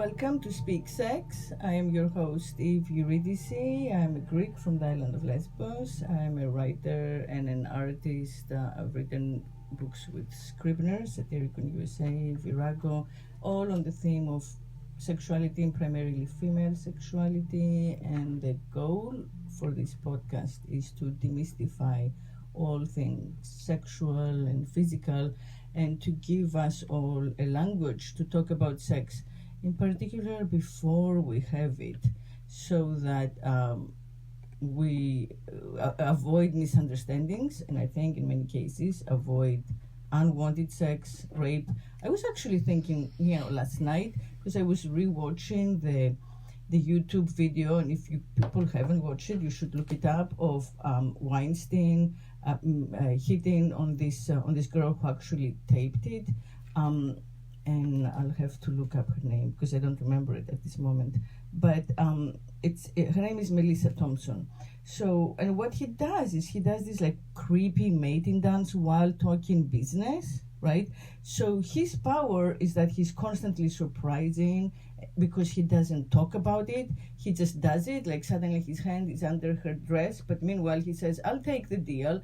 welcome to Speak Sex. I am your host, Eve Eurydice. I am a Greek from the island of Lesbos. I am a writer and an artist. I've written books with Scribners, Satyricon USA, Virago, all on the theme of sexuality and primarily female sexuality. And the goal for this podcast is to demystify all things sexual and physical, and to give us all a language to talk about sex, in particular before we have it, so that we avoid misunderstandings, and I think in many cases avoid unwanted sex, rape. I was actually thinking, last night, because I was rewatching the YouTube video, and if you people haven't watched it, you should look it up, of Weinstein hitting on this girl who actually taped it, and I'll have to look up her name because I don't remember it at this moment. But her name is Melissa Thompson. So, and what he does is he does this like creepy mating dance while talking business, right? So his power is that he's constantly surprising because he doesn't talk about it. He just does it. Like suddenly his hand is under her dress, but meanwhile he says, "I'll take the deal."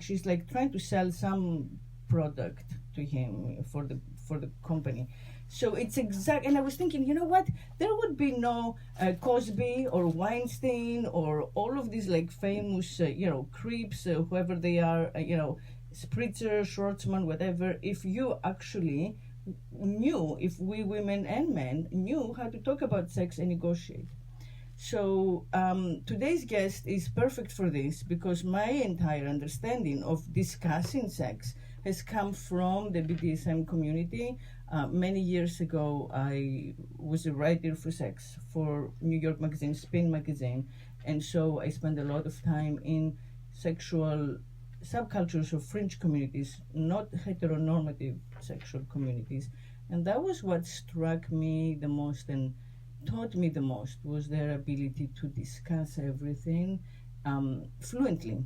She's like trying to sell some product to him for the company. So it's exact. And I was thinking, you know what? There would be no Cosby or Weinstein or all of these like famous, creeps, whoever they are, Spritzer, Schwartzman, whatever, if you actually knew, if we women and men knew how to talk about sex and negotiate. So today's guest is perfect for this because my entire understanding of discussing sex has come from the BDSM community. Many years ago, I was a writer for sex for New York magazine, Spin magazine, and so I spent a lot of time in sexual subcultures of fringe communities, not heteronormative sexual communities. And that was what struck me the most and taught me the most, was their ability to discuss everything fluently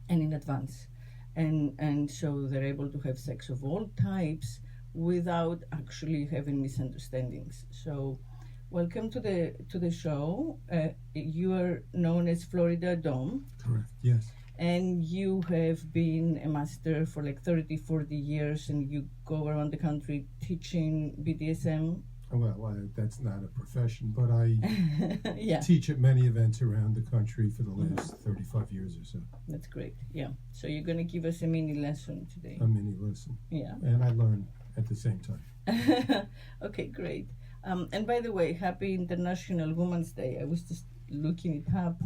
and in advance. And so they're able to have sex of all types without actually having misunderstandings. So welcome to the show. You are known as FloridaDom. Correct, yes. And you have been a master for like 30, 40 years, and you go around the country teaching BDSM. Well, that's not a profession, but I yeah. teach at many events around the country for the last 35 years or so. That's great, yeah. So you're going to give us a mini lesson today. A mini lesson. Yeah. And I learn at the same time. Okay, great. And by the way, happy International Women's Day. I was just looking it up.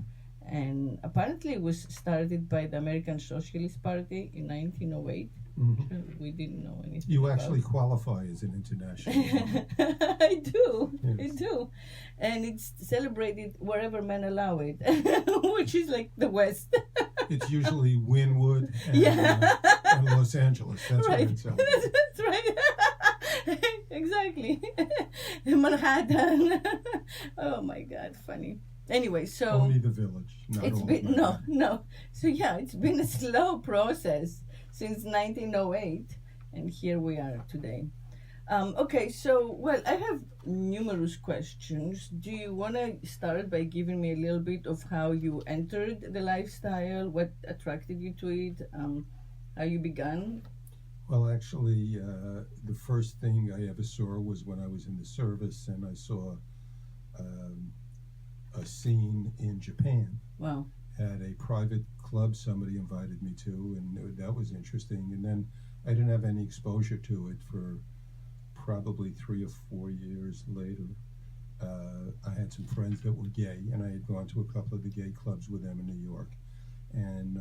And apparently it was started by the American Socialist Party in 1908. Mm-hmm. We didn't know anything You about. actually qualify as an international woman. I do. Yes. I do. And it's celebrated wherever men allow it, which is like the West. It's usually Wynwood and Los Angeles. That's right. where it's celebrated. That's right. Exactly. Manhattan. Oh my God, funny. Anyway, so only the village. Not it's all been no. So yeah, it's been a slow process since 1908, and here we are today. Okay, so well, I have numerous questions. Do you want to start by giving me a little bit of how you entered the lifestyle, what attracted you to it, how you began? Well, actually, the first thing I ever saw was when I was in the service, and I saw a scene in Japan. Wow. At a private club somebody invited me to, and that was interesting. And then I didn't have any exposure to it for probably 3 or 4 years later. I had some friends that were gay, and I had gone to a couple of the gay clubs with them in New York. And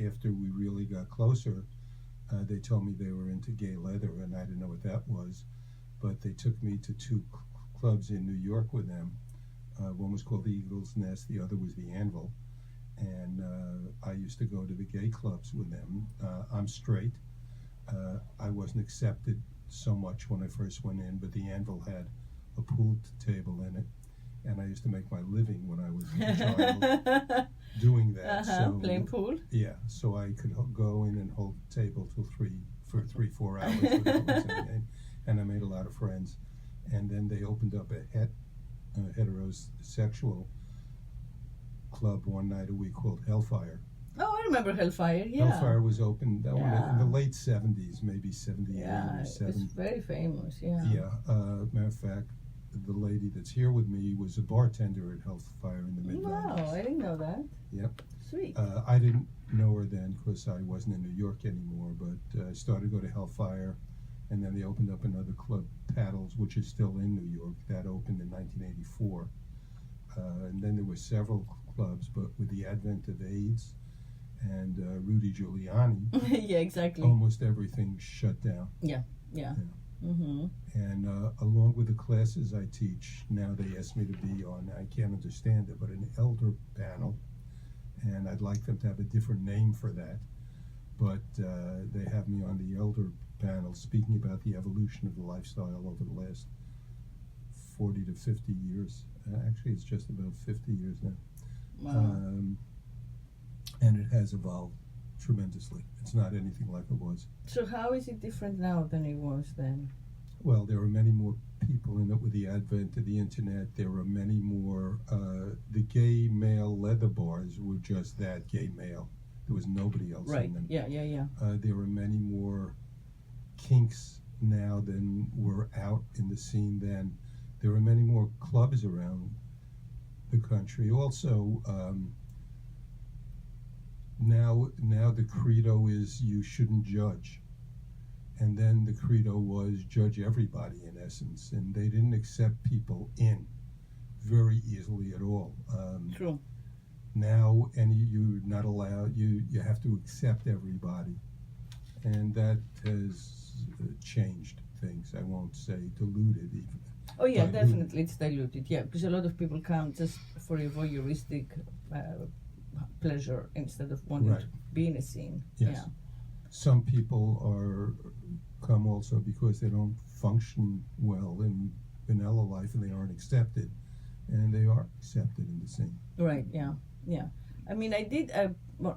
after we really got closer, they told me they were into gay leather, and I didn't know what that was. But they took me to 2 clubs in New York with them. One was called the Eagle's Nest, the other was the Anvil. And I used to go to the gay clubs with them. I'm straight. I wasn't accepted so much when I first went in, but the Anvil had a pool table in it. And I used to make my living when I was a child doing that. So, playing pool? Yeah, so I could go in and hold the table for 3-4 hours without losing the game. And I made a lot of friends. and then they opened up a heterosexual club one night a week called Hellfire. Oh, I remember Hellfire. Yeah. Hellfire was opened Yeah. in the late 70s, maybe 78 Yeah, or it 70. was very famous. Yeah. Yeah. Matter of fact, the lady that's here with me was a bartender at Hellfire in the mid 90s. Wow, I didn't know that. Yep. Sweet. I didn't know her then because I wasn't in New York anymore, but I started to go to Hellfire, and then they opened up another club, Paddles, which is still in New York. That opened in 1984. And then there were several clubs, but with the advent of AIDS and Rudy Giuliani, Yeah, exactly. almost everything shut down. Yeah. Mm-hmm. And along with the classes I teach, now they ask me to be on, I can't understand it, but an elder panel. And I'd like them to have a different name for that. But they have me on the elder panel speaking about the evolution of the lifestyle over the last 40 to 50 years. Actually, it's just about 50 years now. Wow. And it has evolved tremendously. It's not anything like it was. So how is it different now than it was then? Well, there are many more people in it with the advent of the internet. There are many more. The gay male leather bars were just that, gay male. There was nobody else Right. in them. Yeah. There are many more kinks now than were out in the scene then. There are many more clubs around the country. Also, now the credo is you shouldn't judge. And then the credo was judge everybody, in essence. And they didn't accept people in very easily at all. True. Now, you're not allowed, you have to accept everybody. And that has changed things. I won't say diluted even. Oh yeah, Diluted. definitely it's diluted. Yeah, because a lot of people come just for a voyeuristic pleasure instead of wanting Right. to be in a scene. Yes. Yeah. Some people come also because they don't function well in vanilla life and they aren't accepted, and they are accepted in the scene. Right. Yeah. I mean, I did.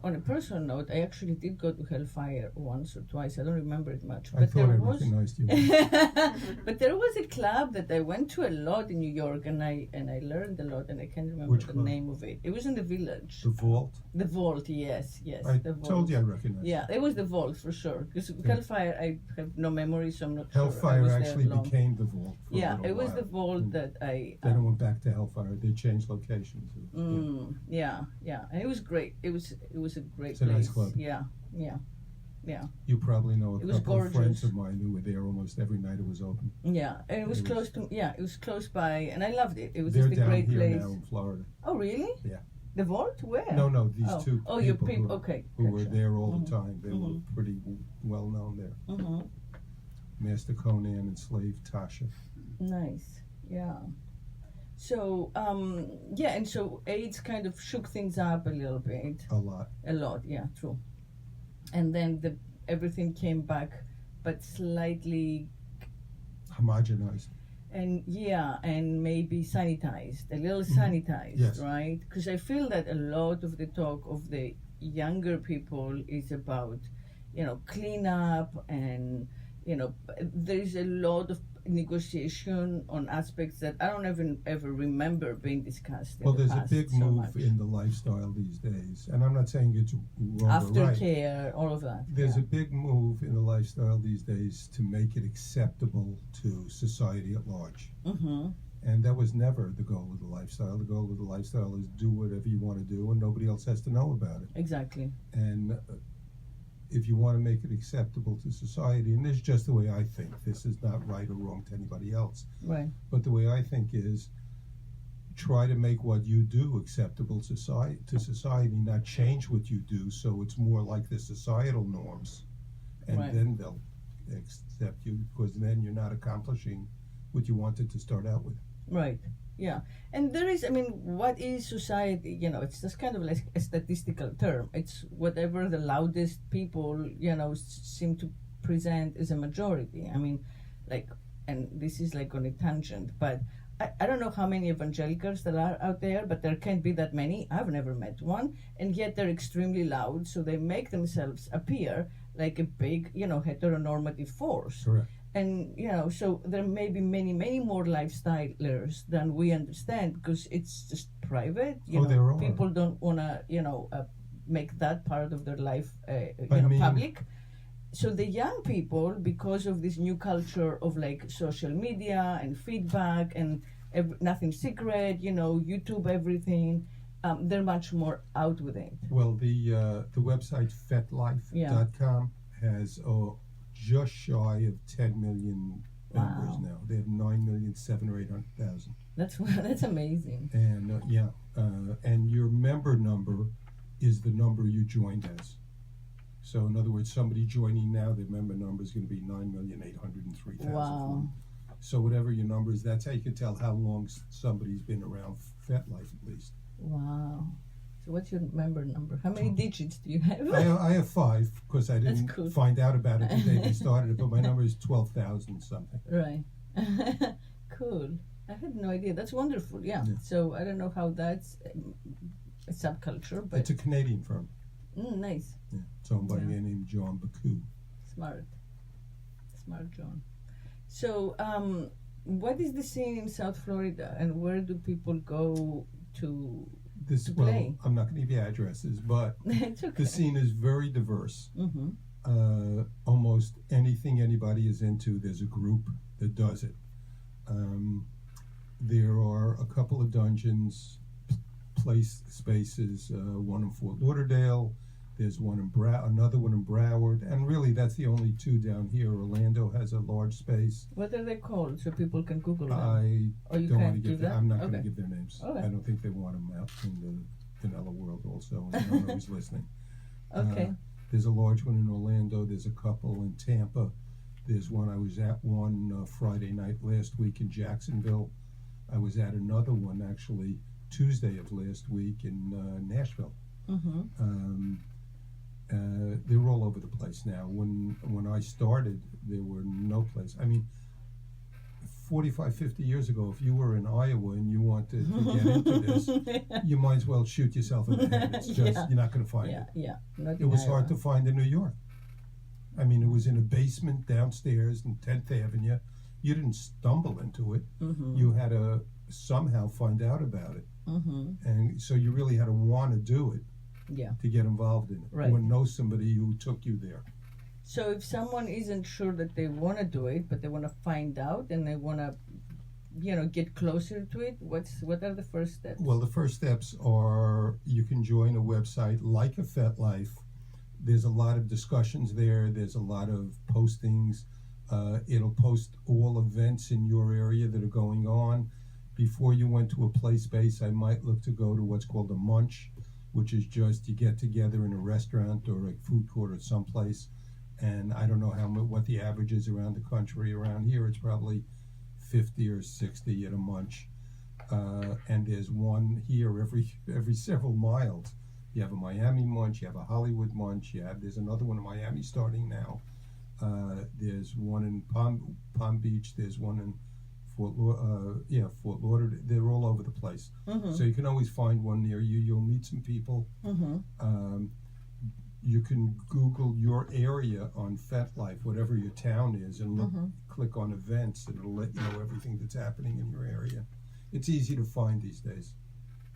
On a personal note, I actually did go to Hellfire once or twice. I don't remember it much, I but thought there I was. recognized you. But there was a club that I went to a lot in New York, and I learned a lot, and I can't remember Which the club? name of it. It was in the Village. The Vault. The Vault, yes. I The Vault. told you I recognized. Yeah, it was the Vault for sure. Because Hellfire, I have no memory, so I'm not sure. I Hellfire was there actually long. became the Vault. For a Yeah, little it was while. the Vault And that I. Then it went back to Hellfire. They changed locations. Yeah, and it was great. It was a great It's a place. nice club. Yeah. You probably know a It was couple of gorgeous. friends of mine who were there almost every night it was open. Yeah, and it was It was- close to. Yeah, it was close by, and I loved it. It was They're just a down great here place. now in Florida. Oh, really? Yeah. The Vault? Where? No, these Oh. two Oh, your people people. who, Okay. who were gotcha. there all Mhm. the time. They were pretty well known there. Mhm. Master Conan and Slave Tasha. Nice. Yeah. So, and so AIDS kind of shook things up a little bit. A lot. A lot, yeah, true. And then everything came back, but slightly, Homogenized. and maybe sanitized, a little sanitized, Yes. right? Because I feel that a lot of the talk of the younger people is about, cleanup and, there's a lot of negotiation on aspects that I don't even ever remember being discussed. Well, in the there's a past big so move much. in the lifestyle these days, and I'm not saying it's wrong or right. Aftercare, all of that. There's yeah. a big move in the lifestyle these days to make it acceptable to society at large. Mm-hmm. And that was never the goal of the lifestyle. The goal of the lifestyle is do whatever you want to do, and nobody else has to know about it. Exactly. And if you want to make it acceptable to society, and this is just the way I think, this is not right or wrong to anybody else, Right. but the way I think is try to make what you do acceptable to society, not change what you do so it's more like the societal norms. And Right. then they'll accept you, because then you're not accomplishing what you wanted to start out with. Right. Yeah. And there is, what is society? It's just kind of like a statistical term. It's whatever the loudest people, seem to present as a majority. And this is like on a tangent, but I don't know how many evangelicals there are out there, but there can't be that many. I've never met one. And yet they're extremely loud, so they make themselves appear like a big, heteronormative force. Correct. And so there may be many more lifestylers than we understand, because it's just private. There are. People don't want to make that part of their life public. So the young people, because of this new culture of like social media and feedback and nothing secret, YouTube, everything, they're much more out with it. Well, the website fetlife.com has just shy of 10 million members now. They have 9,700,000 or 800,000. That's amazing. And and your member number is the number you joined as. So in other words, somebody joining now, their member number is going to be 9,803,000. Wow. So whatever your number is, that's how you can tell how long somebody's been around FetLife, at least. Wow. So what's your member number? How many digits do you have? I have 5, because I didn't find out about it the day they started it, but my number is 12,000 something. Right. Cool. I had no idea. That's wonderful. Yeah. So I don't know how that's a subculture, but it's a Canadian firm. Nice. Yeah. It's owned by a guy named John Baku. Smart John. So what is the scene in South Florida, and where do people go to play? I'm not going to give you addresses, but it's okay. The scene is very diverse. Mm-hmm. Almost anything anybody is into, there's a group that does it. There are a couple of dungeons, spaces, one in Fort Lauderdale, there's one in another one in Broward, and really that's the only 2 down here. Orlando has a large space. What are they called, so people can Google them? I don't want to give them. I'm not going to Okay. give their names. Okay. I don't think they want them out in the vanilla world also. And I don't know who's listening. Okay. There's a large one in Orlando. There's a couple in Tampa. There's one. I was at one Friday night last week in Jacksonville. I was at another one actually Tuesday of last week in Nashville. Mm-hmm. They're all over the place now. When I started, there were no place. I mean, 45, 50 years ago, if you were in Iowa and you wanted to get into this, you might as well shoot yourself in the head. It's just, you're not going to find it. Yeah. It was hard to find in New York. I mean, it was in a basement downstairs in 10th Avenue. You didn't stumble into it. Mm-hmm. You had to somehow find out about it. Mm-hmm. And so you really had to want to do it. Yeah. To get involved in it, right. Or know somebody who took you there. So if someone isn't sure that they want to do it, but they want to find out and they want to, get closer to it, what are the first steps? Well, the first steps are you can join a website like a FetLife. There's a lot of discussions there. There's a lot of postings. It'll post all events in your area that are going on. Before you went to a play space, I might look to go to what's called a munch, which is just you get together in a restaurant or a food court or someplace, and I don't know what the average is around the country. Around here, it's probably 50 or 60 at a munch, and there's one here every several miles. You have a Miami munch, you have a Hollywood munch, there's another one in Miami starting now. There's one in Palm Beach. There's one in Fort Lauderdale. They're all over the place. Mm-hmm. So you can always find one near you. You'll meet some people. Mm-hmm. You can Google your area on FetLife, whatever your town is, and look, click on events, and it'll let you know everything that's happening in your area. It's easy to find these days.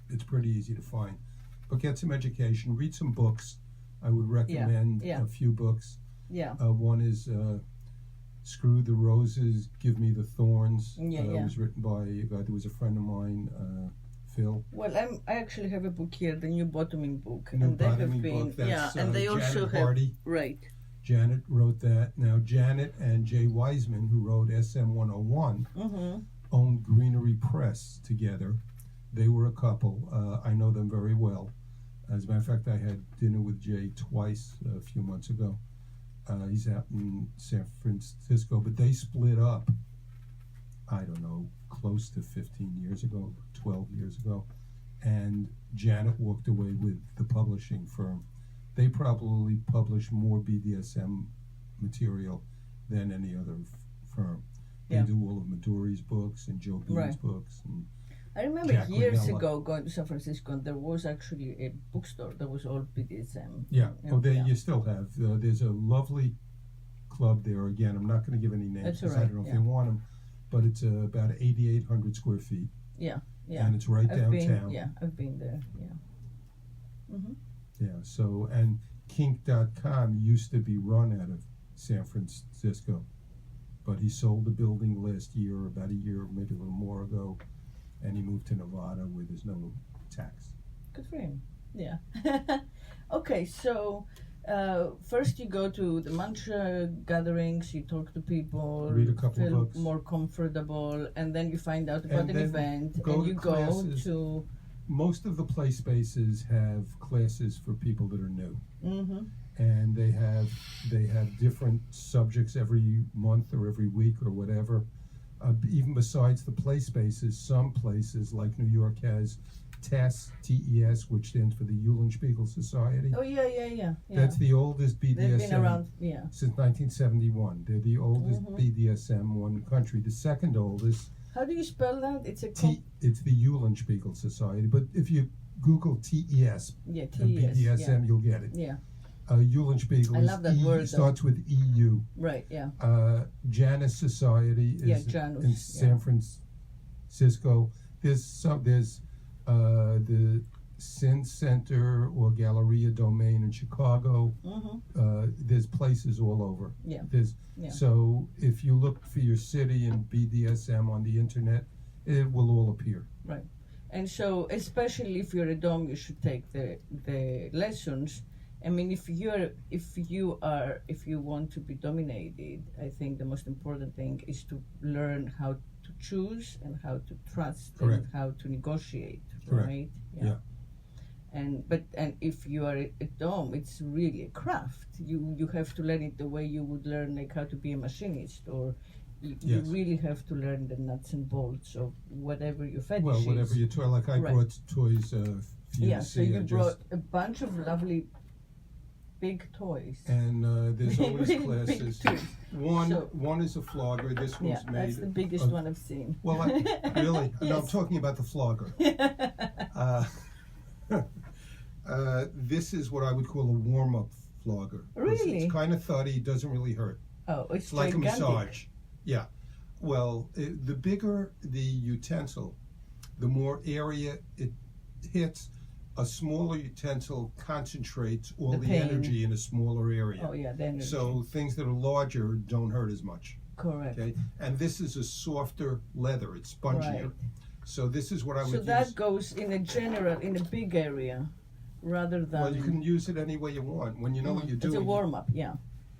It's pretty easy to find. But get some education. Read some books. I would recommend a few books. Yeah. One is Screw the Roses, Give Me the Thorns. It was written by a guy that was a friend of mine, Phil. Well, I actually have a book here, the New Bottoming book, New and they have Bottoming been book. That's, and they Janet also Hardy. have right. Janet wrote that. Now Janet and Jay Wiseman, who wrote SM 101, owned Greenery Press together. They were a couple. I know them very well. As a matter of fact, I had dinner with Jay twice a few months ago. He's out in San Francisco, but they split up, I don't know, close to 15 years ago, 12 years ago, and Janet walked away with the publishing firm. They probably publish more BDSM material than any other firm. They do all of Maduri's books and Joe Bean's books. And I remember Jack years Ranella. ago going to San Francisco, and there was actually a bookstore that was all BDSM. Yeah, you still have. There's a lovely club there. Again, I'm not going to give any names That's because all right, I don't know if yeah. you want them, but it's about 8,800 square feet. Yeah, yeah. And it's right downtown. I've been there, yeah. Mm-hmm. Yeah, so, and kink.com used to be run out of San Francisco, but he sold the building last year, about a year, maybe a little more ago, and he moved to Nevada where there's no tax. Good for him. Yeah. Okay, so first you go to the mantra gatherings, you talk to people, Read a couple feel books. more comfortable, and then you find out about And an then event, go and to you classes. go to. Most of the play spaces have classes for people that are new, Mm-hmm. and they have different subjects every month or every week or whatever. Even besides the play spaces, some places like New York has TES, T-E-S, which stands for the Eulenspiegel Society. Oh yeah. That's the oldest BDSM They've been around, yeah. since 1971. They're the oldest Mhm. BDSM one country. The second oldest, How do you spell that? It's a it's the Eulenspiegel Society. But if you Google TES yeah, and TES, BDSM, you'll get it. yeah. Eulenspiegel I love that word, though. starts with EU. Right, yeah. Janus Society Yeah, is Janus, in yeah. San Francisco. There's the Sin Center or Galleria Domain in Chicago. Mm-hmm. There's places all over. Yeah. Yeah. So if you look for your city and BDSM on the internet, it will all appear. Right. And so, especially if you're a dom, you should take the lessons. I mean, if you want to be dominated, I think the most important thing is to learn how to choose and how to trust. Correct. And how to negotiate. Correct. Right. Yeah. And if you are a dom, it's really a craft. You have to learn it the way you would learn like how to be a machinist, or you Yes. really have to learn the nuts and bolts of whatever your fetish Well, is. whatever you toy, like I Right. brought toys for you Yeah, to so see. you I brought a bunch of lovely big toys. and there's always Really big classes. toys. So- One is a flogger. This one's Yeah, made. that's the biggest of- one I've seen. Well, really? No, I'm Yes. talking about the flogger. This is what I would call a warm-up flogger. 'Cause Really? It's kind of thuddy. Doesn't really hurt. Oh, it's Like a gigantic. massage. Yeah. Well, the bigger the utensil, the more area it hits. A smaller utensil concentrates all The the pain. energy in a smaller area. Oh yeah, then So things that are larger don't hurt as much. correct. Okay, and this is a softer leather; it's spongier. Right. So this is what I would So use. that goes in a big area, rather than. Well, you can use it any way you want. When you know what you're It's doing. a warm up, yeah.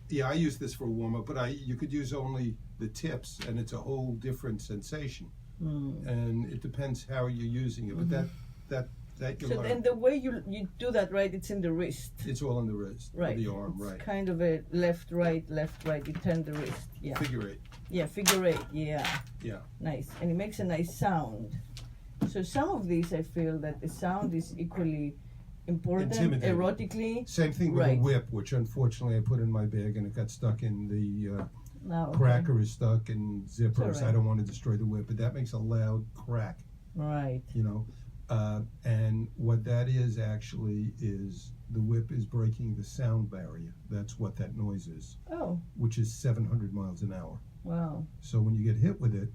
Yeah, I use this for a warm up, but you could use only the tips, and it's a whole different sensation. And it depends how you're using it. But that you So learn. then the way you do that, right? It's in the wrist, It's all in the wrist, or right? the arm, It's right? kind of a left, right. You turn the wrist, yeah. Figure eight. Yeah, figure eight, yeah. Yeah. Nice, and it makes a nice sound. So some of these, I feel that the sound is equally important, Intimidating. erotically. Same thing with Right. a whip, which unfortunately I put in my bag and it got stuck in the Now, cracker is stuck in zippers. It's all I right. don't want to destroy the whip, but that makes a loud crack, right. you know. And what that is actually is the whip is breaking the sound barrier. That's what that noise is, Oh, which is 700 miles an hour. wow. So when you get hit with it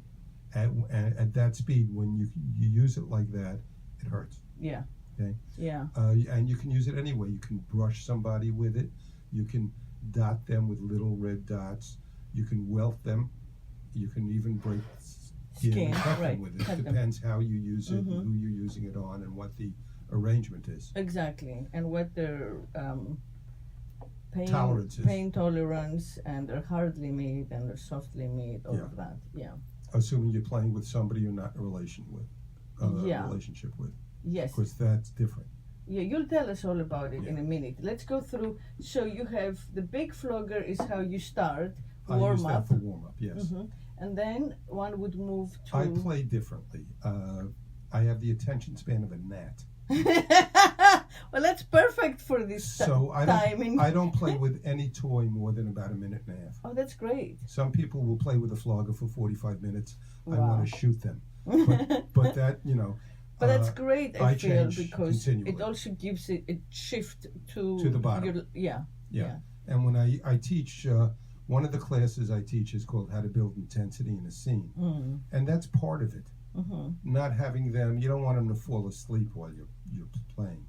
at that speed, when you use it like that, it hurts. Yeah. Okay. Yeah. And you can use it anyway. You can brush somebody with it. You can dot them with little red dots. You can welt them. You can even break skin and cut right. them with it. Cut It them. depends how you use it, Mhm. and who you're using it on, and what the arrangement is. Exactly. And what their Tolerance is. pain tolerance, and their hard limit and their soft limit, all Yeah. of that. Yeah. Assuming you're playing with somebody you're not in a relationship with. Yes. Because that's different. Yeah, you'll tell us all about it in Yeah. a minute. Let's go through. So you have the big flogger is how you start, I use warm that up, for warm up, yes. and then one would move to. I play differently. I have the attention span of a gnat. Well, that's perfect for this So timing. I don't play with any toy more than about a minute and a half. Oh, that's great. Some people will play with a flogger for 45 minutes. I Wow. want to shoot them. But that, you know. But that's great, I I feel, change because continually. it also gives it a shift to To the bottom. Yeah. Yeah. And when I teach One of the classes I teach is called How to Build Intensity in a Scene. And that's part of it. Not having them, you don't want them to fall asleep while you're playing.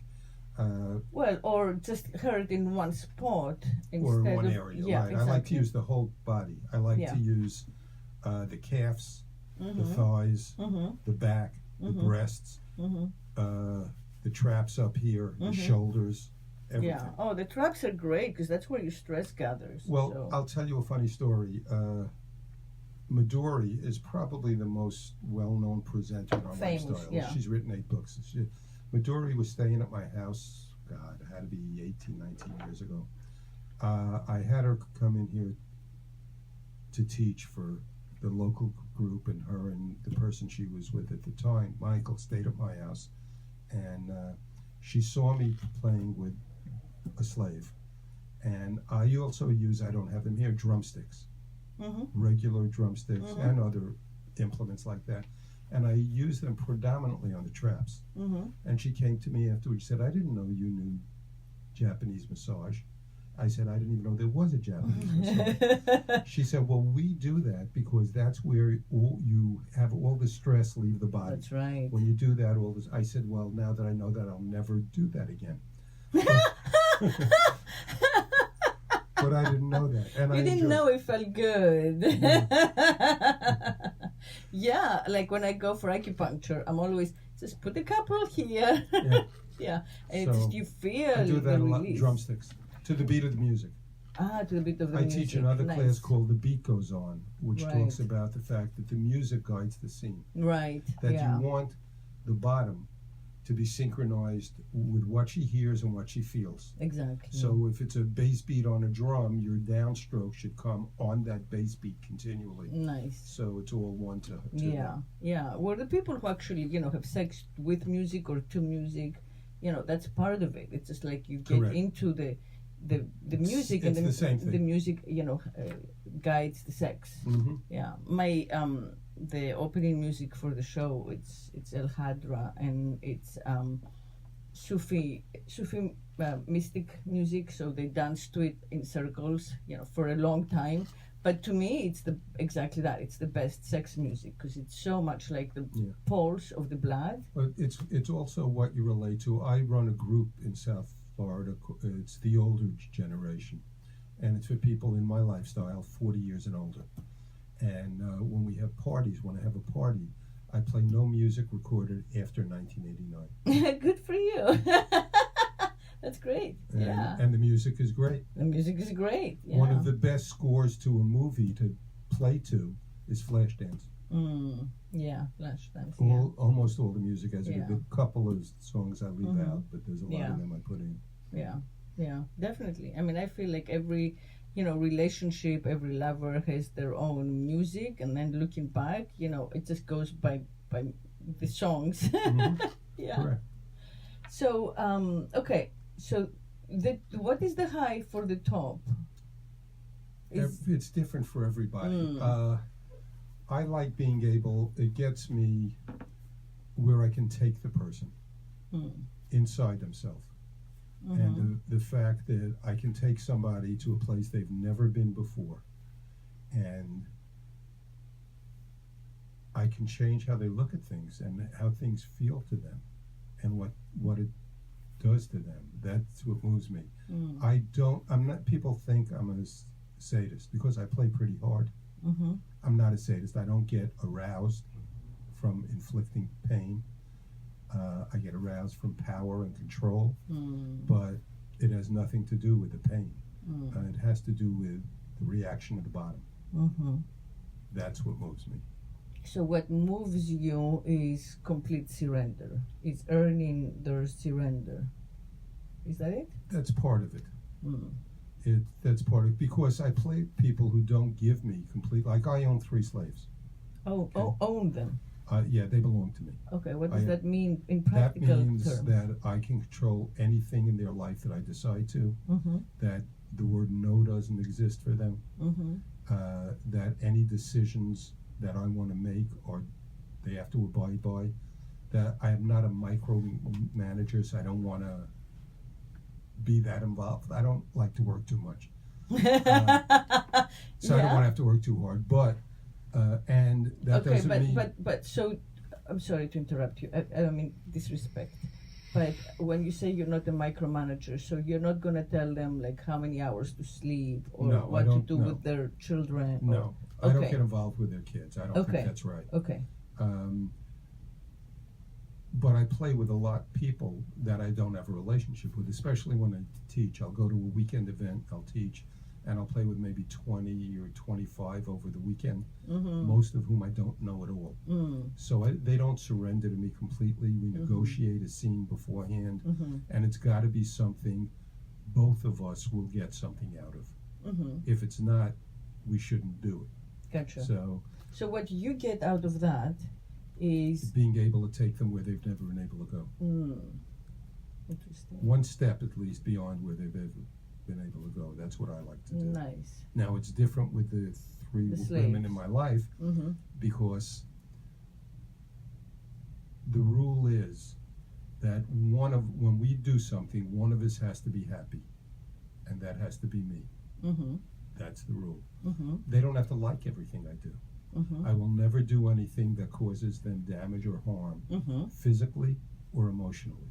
Well, or just hurt in one spot instead or in one of, area, yeah, right. exactly. I like to use the whole body. I like to use the calves, the thighs, the back, the breasts, the traps up here, the shoulders, everything. Yeah. Oh, the traps are great because that's where your stress gathers. Well, so. I'll tell you a funny story. Midori is probably the most well-known presenter on Famous, lifestyle. yeah. She's written 8 books. Midori was staying at my house, God, it had to be 18, 19 years ago. I had her come in here to teach for the local group, and her and the person she was with at the time, Michael, stayed at my house. And she saw me playing with a slave. And I also use, I don't have them here, drumsticks. Regular drumsticks and other implements like that. And I use them predominantly on the traps. And she came to me afterwards and said, I didn't know you knew Japanese massage. I said, I didn't even know there was a Japanese massage. She said, well, we do that because that's where you have all the stress leave the body. That's right. When you do that, all this. I said, well, now that I know that, I'll never do that again. But I didn't know that. And you didn't know it felt good. Yeah, like when I go for acupuncture, I'm always just put the couple here. Yeah, and So, it's, you feel I do that the a lot, release. drumsticks, to the beat of the music. To the beat of the I music. teach another Nice. class called The Beat Goes On, which Right. talks about the fact that the music guides the scene. Right, That yeah. you want the bottom to be synchronized with what she hears and what she feels. Exactly. So if it's a bass beat on a drum, your downstroke should come on that bass beat continually. Nice. So it's all one to Yeah, one. yeah. Well, the people who actually, have sex with music or to music, that's part of it. It's just like you get Correct. into the music, It's and the same thing. the music, guides the sex. Mm-hmm. Yeah, my the opening music for the show, it's El Hadra, and it's Sufi mystic music. So they dance to it in circles, for a long time. But to me, it's exactly that. It's the best sex music because it's so much like the pulse of the blood. But it's also what you relate to. I run a group in South Florida. It's the older generation, and it's for people in my lifestyle, 40 years and older. And when we have parties, when I have a party, I play no music recorded after 1989. Good for you. That's great. And the music is great. The music is great. Yeah. One of the best scores to a movie to play to is Flashdance. Yeah, Flashdance. Almost all the music has a couple of songs I leave out, but there's a lot of them I put in. Yeah, definitely. I mean, I feel like every, relationship, every lover has their own music, and then looking back, it just goes by the songs. Yeah. Correct. So, okay. So, what is the high for the top? It's different for everybody. I like being able, it gets me where I can take the person inside themselves. And the fact that I can take somebody to a place they've never been before, and I can change how they look at things and how things feel to them and what it does to them. That's what moves me. People think I'm a sadist because I play pretty hard. I'm not a sadist. I don't get aroused from inflicting pain. I get aroused from power and control, but it has nothing to do with the pain. It has to do with the reaction of the bottom. That's what moves me. So what moves you is complete surrender. It's earning their surrender. Is that it? That's part of it. That's part of it because I play people who don't give me complete. Like I own 3 slaves. Own them. Yeah, they belong to me. Okay, what does that mean in practical terms? That means terms? that I can control anything in their life that I decide to, that the word no doesn't exist for them, that any decisions that I want to make or they have to abide by, that I am not a micromanager, so I don't want to be that involved. I don't like to work too much. So I don't want to have to work too hard. But and that Okay, doesn't mean but so I'm sorry to interrupt you. I don't mean disrespect. But when you say you're not a micromanager, so you're not gonna tell them like how many hours to sleep or No, I what to don't- do no. with their children. no. Or, I don't okay. get involved with their kids. I don't Okay. think that's right. Okay. But I play with a lot of people that I don't have a relationship with, especially when I teach. I'll go to a weekend event, I'll teach, and I'll play with maybe 20 or 25 over the weekend, most of whom I don't know at all. So they don't surrender to me completely. We negotiate a scene beforehand, and it's got to be something both of us will get something out of. If it's not, we shouldn't do it. Gotcha. So what you get out of that is being able to take them where they've never been able to go. Interesting. One step at least beyond where they've ever been able to go. That's what I like to do. Nice. Now it's different with the three The women slaves. in my life because the rule is that when we do something, one of us has to be happy, and that has to be me. That's the rule. They don't have to like everything I do. I will never do anything that causes them damage or harm, physically or emotionally.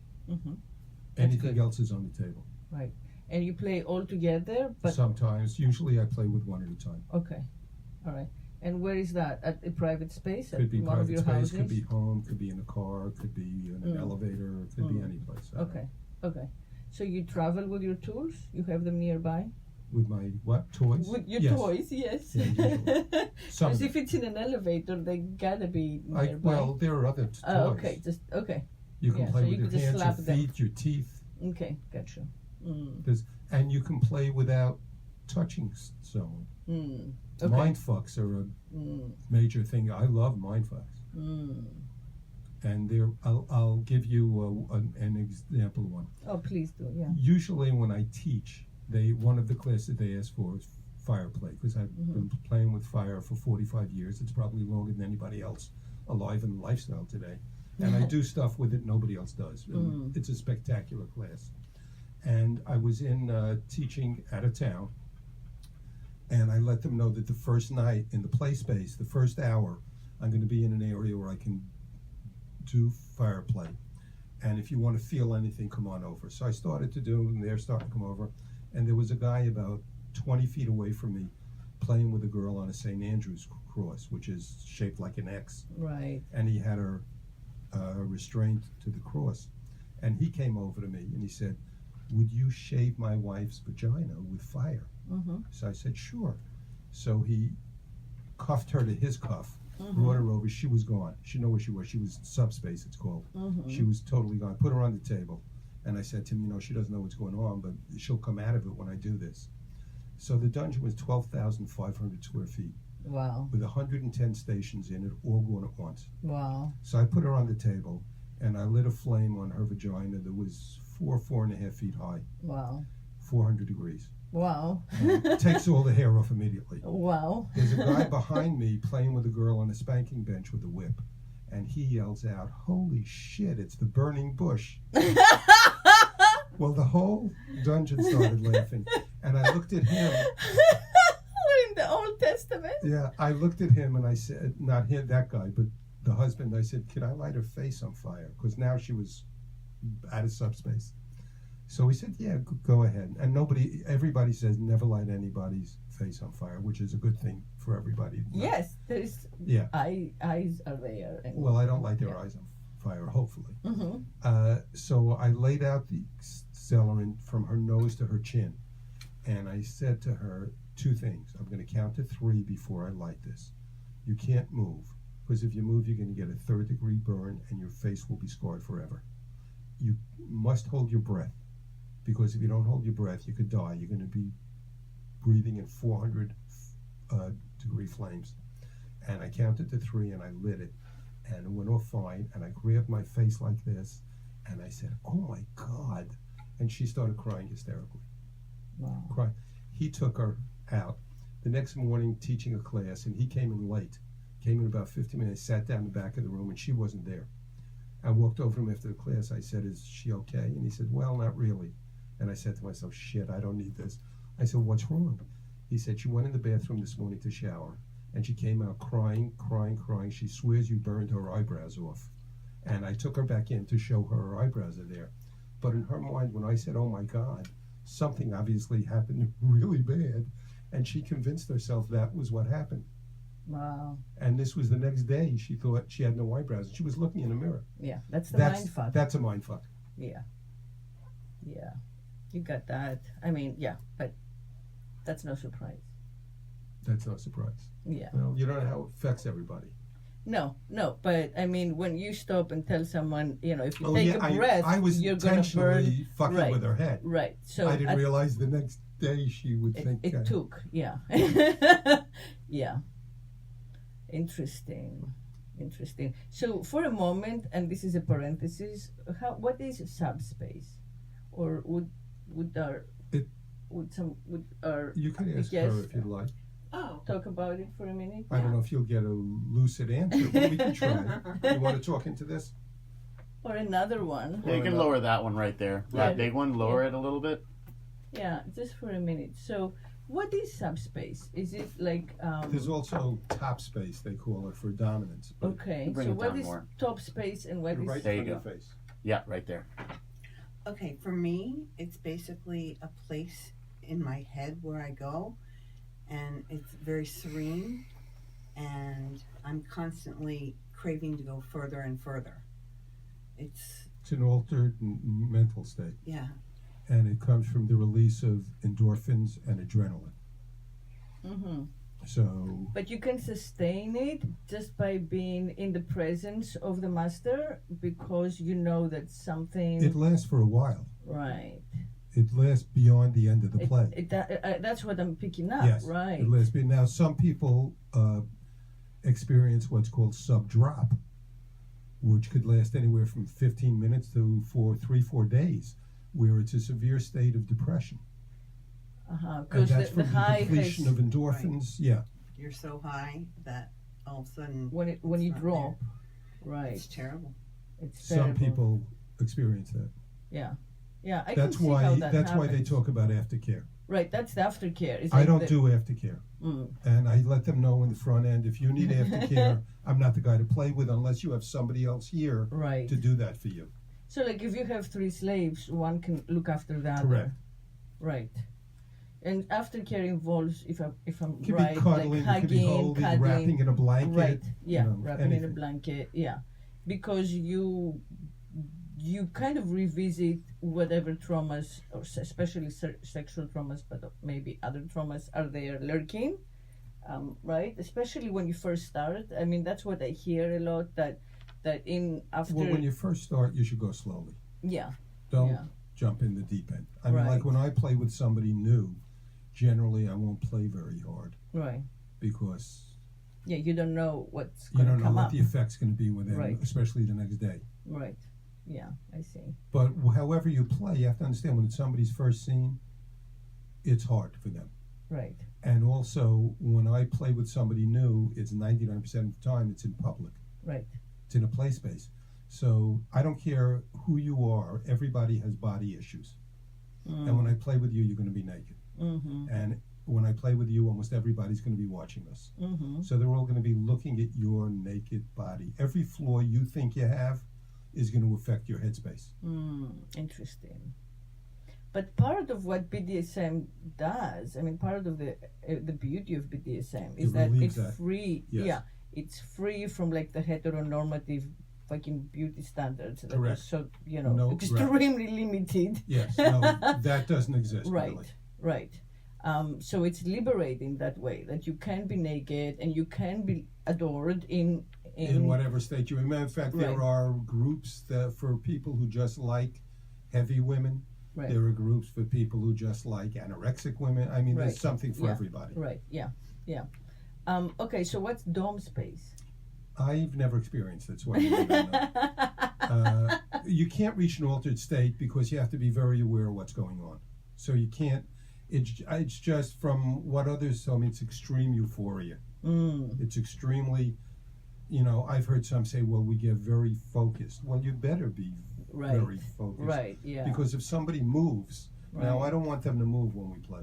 Anything good. else is on the table. Right. And you play all together, but Sometimes, usually I play with one at a time. okay. All right. And where is that? At a private space? Could be at one of private your space, houses? could be home, could be in a car, could be in an elevator, could be any place. I don't Okay. know. Okay. So you travel with your tools? You have them nearby? With my what? Toys? With your Yes. toys, yes. Yeah, usually. Some Because of if it's in an elevator, they gotta be nearby. well, there are other toys. Oh, okay. Just okay. You can Yeah, play so with you your can just hands, your slap them. feet, your teeth. Okay, gotcha. And you can play without touching someone. Okay. Mind fucks are a major thing. I love mind fucks. And I'll give you an example of one. Oh, please do. Yeah. Usually when I teach, one of the classes they ask for is fire play, because I've been playing with fire for 45 years. It's probably longer than anybody else alive in the lifestyle today. And I do stuff with it nobody else does. And it's a spectacular class. And I was in teaching out of town, and I let them know that the first night in the play space, the first hour, I'm going to be in an area where I can do fire play. And if you want to feel anything, come on over. So I started to do, and they're starting to come over. And there was a guy about 20 feet away from me playing with a girl on a St. Andrew's cross, which is shaped like an X. Right. And he had her restrained to the cross. And he came over to me and he said, "Would you shave my wife's vagina with fire?" So I said, "Sure." So he cuffed her to his cuff, brought her over. She was gone. She didn't know where she was. She was Subspace, it's called. She was totally gone. Put her on the table. And I said to him, she doesn't know what's going on, but she'll come out of it when I do this. So the dungeon was 12,500 square feet. Wow. With 110 stations in it, all going at once. Wow. So I put her on the table, and I lit a flame on her vagina that was 4.5 feet high. Wow. 400 degrees. Wow. Takes all the hair off immediately. Wow. There's a guy behind me playing with a girl on a spanking bench with a whip, and he yells out, "Holy shit, it's the burning bush." Well, the whole dungeon started laughing, and I looked at him. We're in the Old Testament. Yeah, I looked at him and I said, not him, that guy, but the husband. I said, "Can I light her face on fire?" Because now she was out of Subspace. So he said, "Yeah, go ahead." And everybody says never light anybody's face on fire, which is a good thing for everybody. Yes, there's. Yeah. Eyes are there. And Well, I don't light their eyes on fire, hopefully. So I laid out the accelerant from her nose to her chin, and I said to her two things. I'm going to count to 3 before I light this. You can't move, because if you move, you're going to get a 3rd-degree burn, and your face will be scarred forever. You must hold your breath, because if you don't hold your breath, you could die. You're going to be breathing in 400-degree flames. And I counted to 3, and I lit it, and it went off fine, and I grabbed my face like this, and I said, "Oh my God." And she started crying hysterically. Wow. Crying. He took her out. The next morning, teaching a class, and he came in late. Came in about 15 minutes, sat down in the back of the room, and she wasn't there. I walked over to him after the class. I said, "Is she okay?" And he said, "Well, not really." And I said to myself, "Shit, I don't need this." I said, what's wrong? He said, she went in the bathroom this morning to shower, and she came out crying. She swears you burned her eyebrows off. And I took her back in to show her eyebrows are there. But in her mind, when I said, oh my God, something obviously happened really bad, and she convinced herself that was what happened. Wow. And this was the next day. She thought she had no eyebrows. She was looking in the mirror. Yeah, that's the mind fuck. That's a mind fuck. Yeah. Yeah. You got that. I mean, yeah, but that's no surprise. That's no surprise. Yeah. Well, you don't know how it affects everybody. No, but I mean, when you stop and tell someone, if you take a breath, I was you're going to burn. intentionally fucking with her head. Right. So I didn't realize the next day she would think. It took, yeah. Yeah. Interesting. So for a moment, and this is a parenthesis, what is subspace? Or would our you can ask her if you'd like. Talk about it for a minute? I don't know if you'll get a lucid answer, but we can try. You want to talk into this? Or another one. Yeah, you can lower that one right there. That big one, lower it a little bit. Yeah, just for a minute. So what is subspace? Is it like... There's also top space, they call it, for dominance. Okay, so what is top space and what is... Right there you on go. Your face. Yeah, right there. Okay, for me, it's basically a place in my head where I go, and it's very serene, and I'm constantly craving to go further and further. It's an altered mental state. Yeah. And it comes from the release of endorphins and adrenaline. Mm-hmm. So... But you can sustain it just by being in the presence of the master, because you know that something... It lasts for a while. Right. It lasts beyond the end of the play. That's what I'm picking up. Yes, right. It lasts. Now, some people experience what's called sub-drop, which could last anywhere from 15 minutes to 3-4 days, where it's a severe state of depression. And that's from the depletion of endorphins. Right. Yeah. You're so high that all of a sudden... When you drop. There. Right. It's terrible. It's Some people experience that. Yeah. Yeah, that's can see why how that that's happens. why they talk about aftercare. Right, that's the aftercare. I don't do aftercare. And I let them know in the front end, if you need aftercare, I'm not the guy to play with unless you have somebody else here to do that for you. So like if you have 3 slaves, one can look after the other. Correct. Right. And aftercare involves, if I'm could right, be cuddling, like hugging, could be holding, cuddling, wrapping in a blanket. Right, yeah, wrapping anything. in a blanket, yeah. Because you kind of revisit whatever traumas, or especially sexual traumas, but maybe other traumas are there lurking, right? Especially when you first start. I mean, that's what I hear a lot, that after... Well, when you first start, you should go slowly. Yeah. Don't jump in the deep end. I mean, like when I play with somebody new, generally I won't play very hard. Right. Because... Yeah, you don't know what's going to come up. You don't know what the effect's going to be with them, right. Especially the next day. Right. Yeah, I see. But however you play, you have to understand when it's somebody's first scene, it's hard for them. Right. And also, when I play with somebody new, it's 99% of the time it's in public. Right. It's in a play space. So I don't care who you are, everybody has body issues. And when I play with you, you're going to be naked. Mm-hmm. And when I play with you, almost everybody's going to be watching us. Mm-hmm. So they're all going to be looking at your naked body. Every flaw you think you have is going to affect your headspace. Interesting. But part of what BDSM does, I mean, part of the beauty of BDSM is that it's free. Yes. Yeah, it's free from like the heteronormative fucking beauty standards that are so extremely limited. Yes, no, that doesn't exist. Right, really. right. So it's liberating that way, that you can be naked and you can be adored in whatever state you're in. In fact, there are groups that for people who just like heavy women. Right. There are groups for people who just like anorexic women. I mean, there's something for everybody. Right, yeah, yeah. Okay, so what's Dom space? I've never experienced it, so I really don't know. You can't reach an altered state because you have to be very aware of what's going on. So you can't, it's just from what others tell me, it's extreme euphoria. It's extremely, I've heard some say, well, we get very focused. Well, you better be very focused. Right, yeah. Because if somebody moves, now I don't want them to move when we play.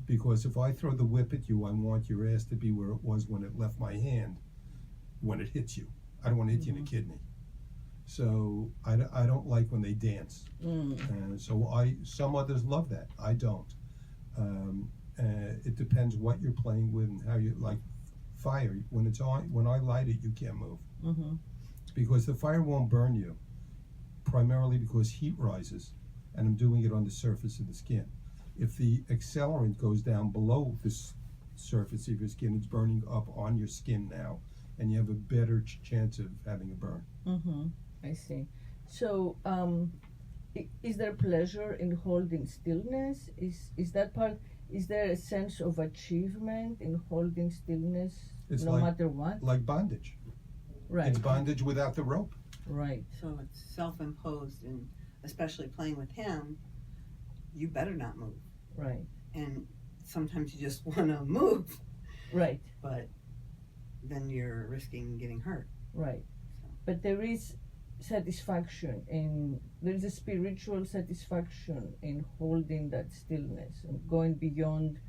Because if I throw the whip at you, I want your ass to be where it was when it left my hand when it hits you. I don't want to hit you in the kidney. So I don't like when they dance. And so some others love that. I don't. It depends what you're playing with and how you like fire. When it's on, when I light it, you can't move. Because the fire won't burn you, primarily because heat rises, and I'm doing it on the surface of the skin. If the accelerant goes down below the surface of your skin, it's burning up on your skin now, and you have a better chance of having a burn. I see. So, is there pleasure in holding stillness? Is that part? Is there a sense of achievement in holding stillness, It's no like, matter what? like bondage. Right. It's bondage without the rope. Right. So it's self-imposed, and especially playing with him, you better not move. Right. And sometimes you just want to move, Right. but then you're risking getting hurt. Right. But there is satisfaction there is a spiritual satisfaction in holding that stillness and going beyond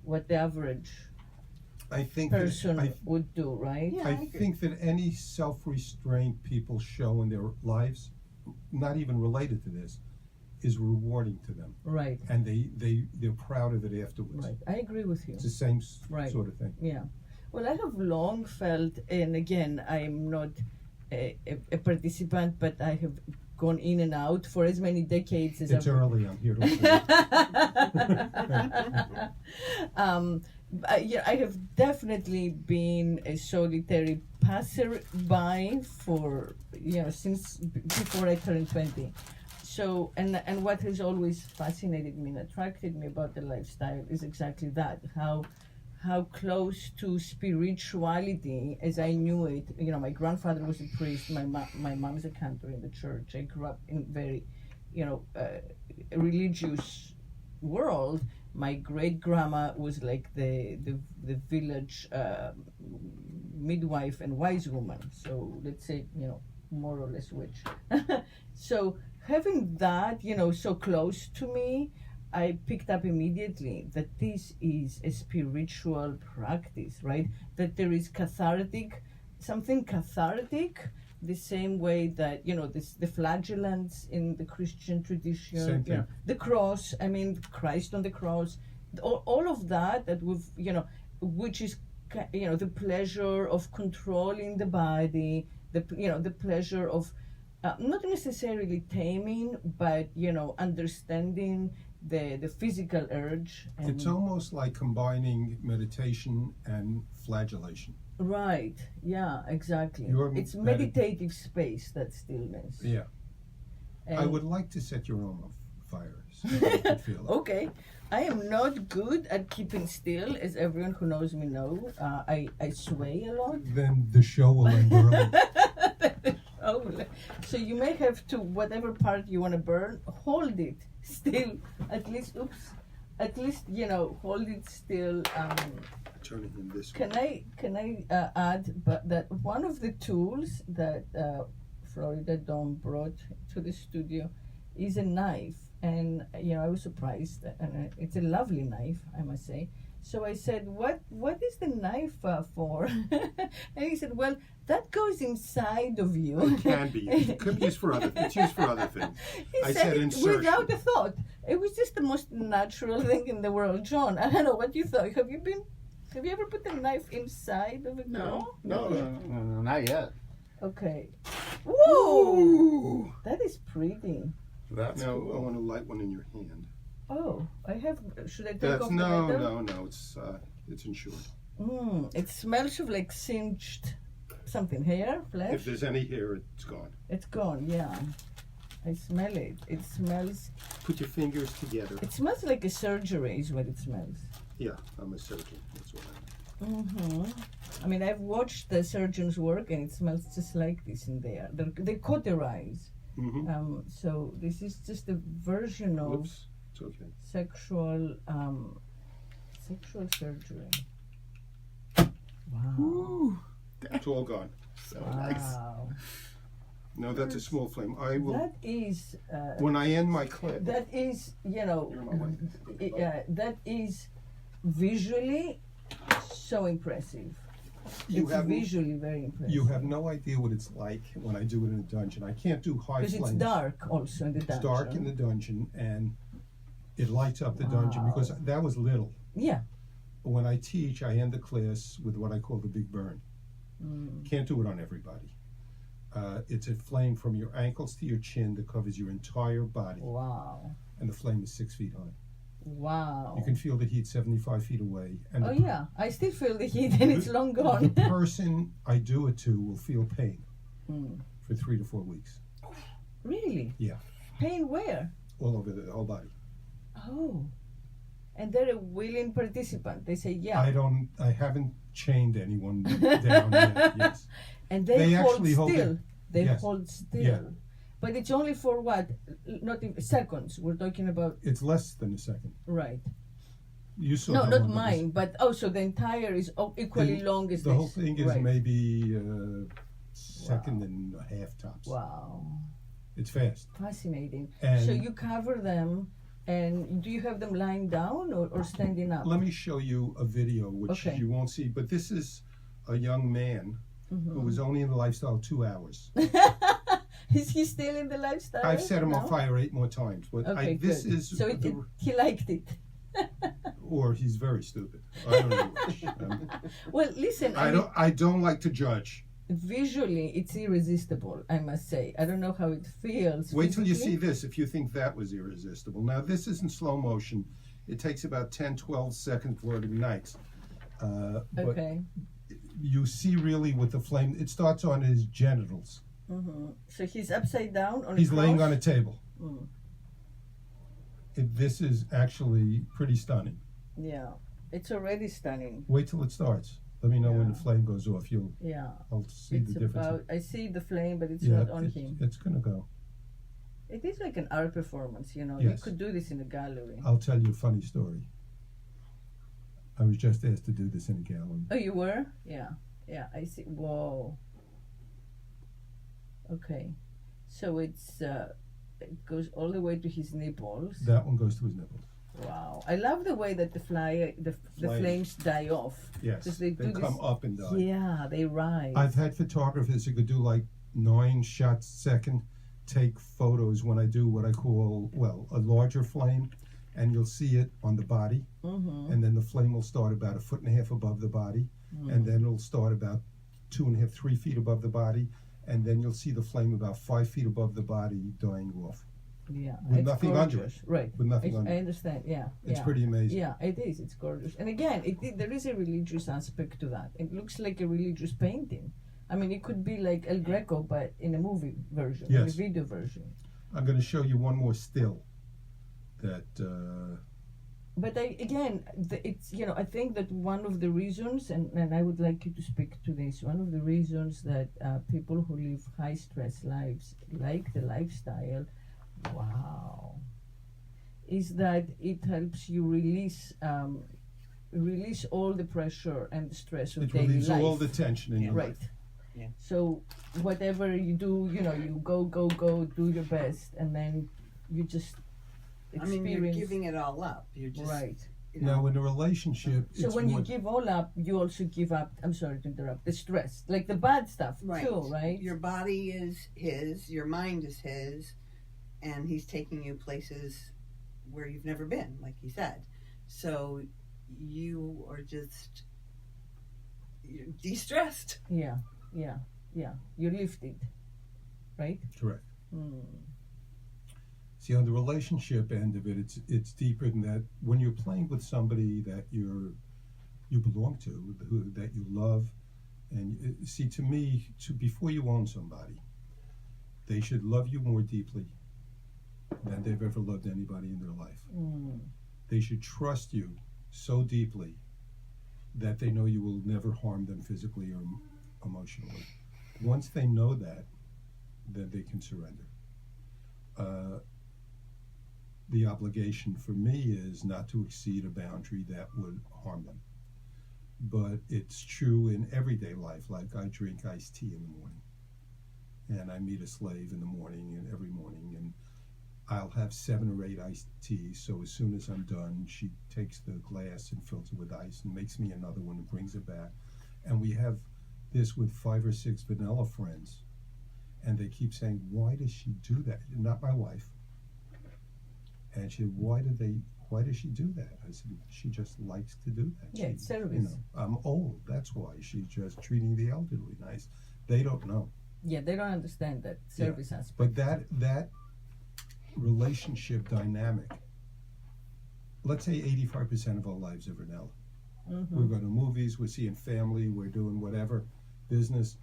what the average I think person would do, right? Yeah, I I agree. think that any self-restraint people show in their lives, not even related to this, is rewarding to them. Right. And they're proud of it afterwards. Right. I agree with you. It's the same Right. sort of thing. Yeah. Well, I have long felt, and again, I'm not a participant, but I have gone in and out for as many decades as It's I've early, I'm here to I have definitely been a solitary passerby for since before I turned 20. So and what has always fascinated me and attracted me about the lifestyle is exactly that, how close to spirituality as I knew it. My grandfather was a priest, my mom is a cantor in the church. I grew up in very religious world. My great grandma was like the village midwife and wise woman. So let's say more or less witch. So having that so close to me, I picked up immediately that this is a spiritual practice, right? That there is something cathartic, the same way that the flagellants in the Christian tradition, Same thing. the cross. I mean, Christ on the cross, all of that we've which is the pleasure of controlling the body, the pleasure of not necessarily taming, but understanding the physical urge. And It's almost like combining meditation and flagellation. right, yeah, exactly. It's meditative space, that stillness. Yeah. And I would like to set your own fire so you could feel it. okay, I am not good at keeping still, as everyone who knows me know. I sway a lot. Then the show will end early. Oh, so you may have to, whatever part you want to burn, hold it still. At least, hold it still. Turning in this way. Can I add that one of the tools that FloridaDom brought to the studio is a knife, and I was surprised, and it's a lovely knife, I must say. So I said, what is the knife for? And he said, well, that goes inside of you. It can be. It could be used for other. It's used for other things. He I said said it insertion. without a thought. It was just the most natural thing in the world. John, I don't know what you thought. Have you ever put a knife inside of a girl? No, not yet. Okay. Whoa! That is pretty. That's Now cool. I want to light one in your hand. Oh, I have. Should I take That's off the metal? no. It's insured. It smells of like singed something. Hair, flesh. If there's any hair, it's gone. It's gone. Yeah, I smell it. It smells. Put your fingers together. It smells like a surgery. Is what it smells. Yeah, I'm a surgeon. That's what I am. I mean, I've watched the surgeons work, and it smells just like this in there. They cauterize. So this is just a version of Whoops. It's okay. sexual surgery. Wow. Ooh, It's all gone. so nice. Wow. No, that's a small flame. I will. That is. When I end my clip. That is, you know, You're my wife. that is visually so impressive. You It's have- visually very impressive. You have no idea what it's like when I do it in a dungeon. I can't do high because flames. it's dark also in the dungeon. It's dark in the dungeon, and it lights up the dungeon because that was little. Yeah. But when I teach, I end the class with what I call the big burn. Can't do it on everybody. It's a flame from your ankles to your chin that covers your entire body, Wow. and the flame is 6 feet high. Wow. You can feel the heat 75 feet away. And Oh the, yeah, I still feel the heat and it's long gone. the person I do it to will feel pain for 3 to 4 weeks. Really? Yeah, Pain where? all over the whole body. Oh. And they're a willing participant. They say yeah. I haven't chained anyone down yet. Yes. And They they hold actually hold still. it. They Yes. hold still. Yeah. But it's only for what? Not in seconds. We're talking about It's less than a second. right. You saw No, how not long it was. mine, but also the entire is equally The- long as The this. whole thing is right. maybe second and a half tops. Wow. It's fast. Fascinating. And So you cover them, and do you have them lying down or standing up? let me show you a video which Okay. you won't see, but this is a young man Mm-hmm. who was only in the lifestyle 2 hours. Is he still in the lifestyle? I've set him No? on fire 8 more times, but Okay, this good. is So he liked it. or he's very stupid. I don't know which. Well, listen. I mean, I don't like to judge. visually, it's irresistible. I must say. I don't know how it feels. Wait till you see physically. this if you think that was irresistible. Now, this is in slow motion. It takes about 10, 12 seconds for it to ignite. But Okay. you see really with the flame, it starts on his genitals. So he's upside down on. He's a laying cross? on a table. Mm. This is actually pretty stunning. Yeah, it's already stunning. Wait till it starts. Let me know when the Yeah. flame goes off. Yeah, I'll see it's the difference. about. I see the flame, but it's Yeah, not on him. it's gonna go. It is like an art performance, you know. Yes. You could do this in a gallery. I'll tell you a funny story. I was just asked to do this in a gallery. Oh, you were? Yeah, yeah. I see. Whoa. Okay, so it goes all the way to his nipples. That one goes to his nipples. Wow, I love the way that the Flame. flames die off. Yes, 'Cause they do come this- up and die. Yeah, they rise. I've had photographers who could do like 9 shots a second, take photos when I do what I call, a larger flame, and you'll see it on the body, and then the flame will start about 1.5 feet above the body, and then it'll start about 2.5, 3 feet above the body, and then you'll see the flame about 5 feet above the body dying off. Yeah, With it's nothing under gorgeous. Right. With nothing I under it. understand. Yeah, It's yeah. pretty amazing. Yeah, it is. It's gorgeous. And again, there is a religious aspect to that. It looks like a religious painting. I mean, it could be like El Greco, but in a movie version, in a Yes. video version. I'm going to show you one more still that But it's, you know, I think that one of the reasons, and I would like you to speak to this, one of the reasons that people who live high stress lives like the lifestyle, wow, is that it helps you release all the pressure and the stress of it daily relieves life. all the tension in your Right. life. Yeah. So whatever you do, you know, you go, do your best, and then you just I experience. mean, you're giving it all up. You're just right. You know, Now, in a relationship, So it's when more, you give all up, you also give up. I'm sorry to interrupt. The stress, like the bad stuff right. too, right? Your body is his. Your mind is his, and he's taking you places where you've never been, like he said. So you are just you're de-stressed. Yeah. You're lifted, right? correct. Mm. See, on the relationship end of it, it's deeper than that. When you're playing with somebody that you belong to, that you love, and see, to me, before you own somebody, they should love you more deeply than they've ever loved anybody in their life. Mm. They should trust you so deeply that they know you will never harm them physically or emotionally. Once they know that, then they can surrender. The obligation for me is not to exceed a boundary that would harm them. But it's true in everyday life, like I drink iced tea in the morning. and I meet a slave in the morning, and every morning, and I'll have 7 or 8 iced teas. So as soon as I'm done, she takes the glass and fills it with ice and makes me another one and brings it back. And we have this with 5 or 6 vanilla friends, and they keep saying, "Why does she do that?" Not my wife. And she said, "Why does she do that?" I said, "She just likes to do that." Yeah, it's service. You know, I'm old. That's why. She's just treating the elderly nice. They don't know. Yeah, they don't understand that service aspect. But that relationship dynamic, let's say 85% of our lives are vanilla. We're going to movies, we're seeing family, we're doing whatever, business.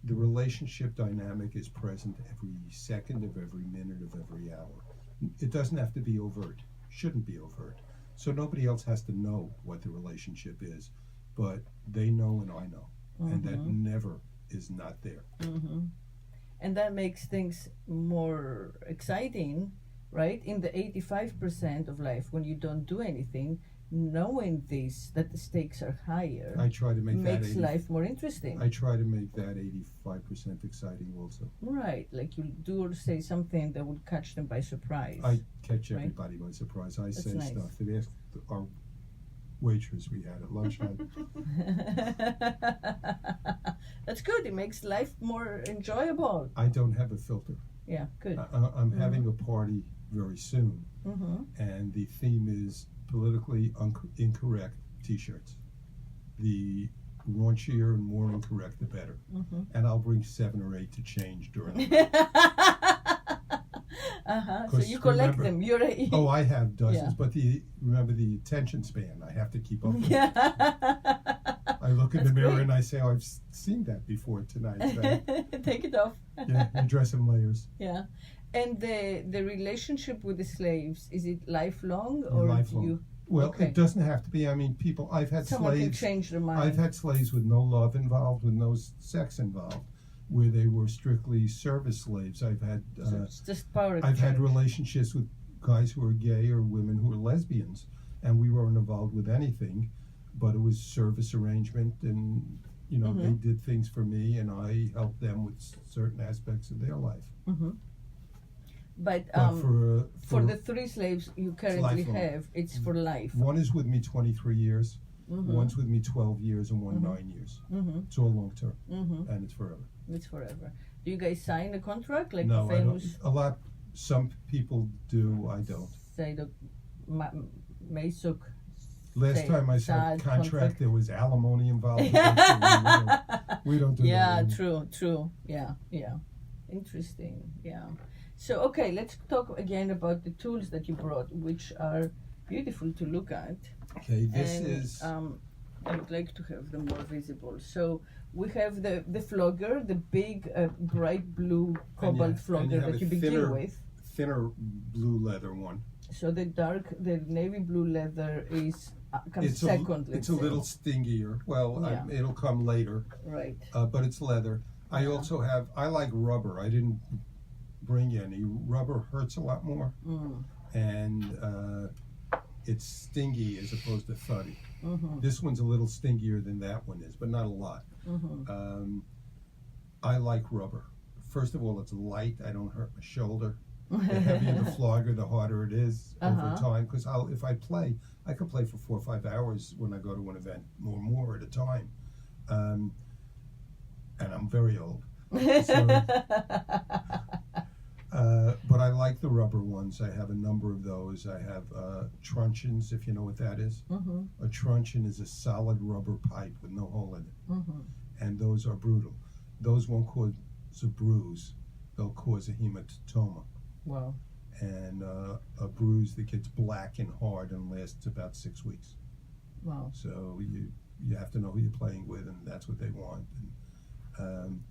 The relationship dynamic is present every second of every minute of every hour. It doesn't have to be overt, shouldn't be overt. So nobody else has to know what the relationship is, but they know and I know. And that never is not there. And that makes things more exciting, right? In the 85% of life, when you don't do anything, knowing this, that the stakes are higher, I try to make makes life more interesting. I try to make that 85% exciting also. Right, like you do or say something that would catch them by surprise. I catch everybody by surprise. I say nice. stuff that asked our waitress we had at lunchtime. That's good. It makes life more enjoyable. I don't have a filter. Yeah, good. I'm having a party very soon, and the theme is politically incorrect T-shirts. The raunchier and more incorrect, the better. And I'll bring 7 or 8 to change during the night. So you collect them. You're Oh, I have dozens, Yeah. but remember the attention span. I have to keep up with it. Yeah. I look in That's the mirror great. and I say, "Oh, I've seen that before tonight." So, Take it off. yeah, you dress in layers. Yeah. And the relationship with the slaves, is it lifelong or Lifelong. do you Well, Okay. it doesn't have to be. I mean, I've had someone can slaves. change their mind? I've had slaves with no love involved, with no sex involved, where they were strictly service slaves. I've had So it's just power I've had exchange. relationships with guys who are gay or women who are lesbians, and we weren't involved with anything, but it was service arrangement, and they did things for me, and I helped them with certain aspects of their life. But But for the 3 slaves you currently lifelong. have, it's for life. One is with me 23 years, one's with me 12 years, and one 9 years. It's all long term, and it's forever. It's forever. Do you guys sign a contract like No, the I don't. famous Some people do, I don't. say the Maysuk? Last Say, time I signed sad a contract, contract. there was alimony involved. We don't do Yeah, that. true. Yeah. Interesting. Yeah. So okay, let's talk again about the tools that you brought, which are beautiful to look at. Okay, this And, is I would like to have them more visible. So we have the flogger, the big bright blue cobalt and flogger you have that a you begin with. thinner blue leather one. So the navy blue leather comes second. It's a little stingier. Well, Yeah. it'll come later, Right. but it's leather. I also I like rubber. I didn't bring any. Rubber hurts a lot more, and it's stingy as opposed to thuddy. This one's a little stingier than that one is, but not a lot. I like rubber. First of all, it's light. I don't hurt my shoulder. The heavier the flogger, the harder it is over time. Because if I play, I could play for 4 or 5 hours when I go to an event, more at a time. And I'm very old. So, but I like the rubber ones. I have a number of those. I have truncheons, if you know what that is. A truncheon is a solid rubber pipe with no hole in it. And those are brutal. Those won't cause a bruise. They'll cause a hematoma. Wow. And a bruise that gets black and hard and lasts about 6 weeks. Wow. So you have to know who you're playing with, and that's what they want. And,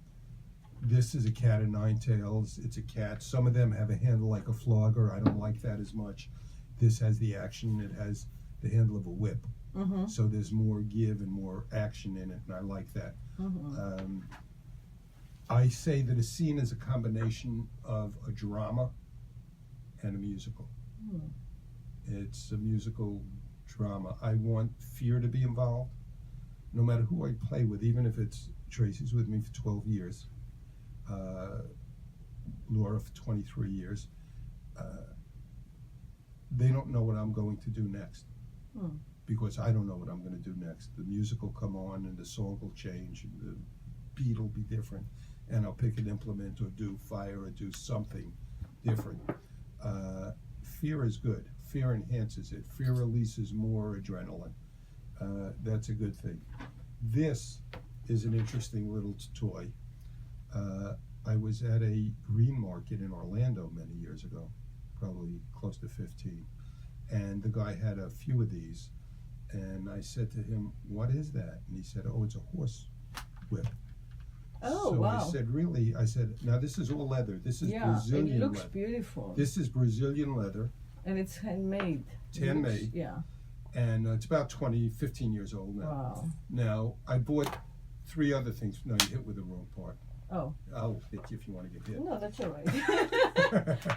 this is a cat of 9 tails. It's a cat. Some of them have a handle like a flogger. I don't like that as much. This has the action. It has the handle of a whip. So there's more give and more action in it, and I like that. I say that a scene is a combination of a drama and a musical. It's a musical drama. I want fear to be involved, no matter who I play with, even if it's Tracy's with me for 12 years. Laura for 23 years. They don't know what I'm going to do next. Because I don't know what I'm going to do next. The music will come on and the song will change and the beat will be different, and I'll pick an implement or do fire or do something different. Fear is good. Fear enhances it. Fear releases more adrenaline. That's a good thing. This is an interesting little toy. I was at a green market in Orlando many years ago, probably close to 15, and the guy had a few of these, and I said to him, "What is that?" And he said, "Oh, it's a horse whip." Oh, so wow. I said, "Really?" I said, "Now this is all leather. This is Brazilian it looks leather. beautiful. This is Brazilian leather. And it's handmade. It's handmade. Yeah. And it's about 15 years old now. Wow. Now, I bought 3 other things. No, you hit with the wrong part. Oh. I'll hit you if you want to get hit. No, that's all right.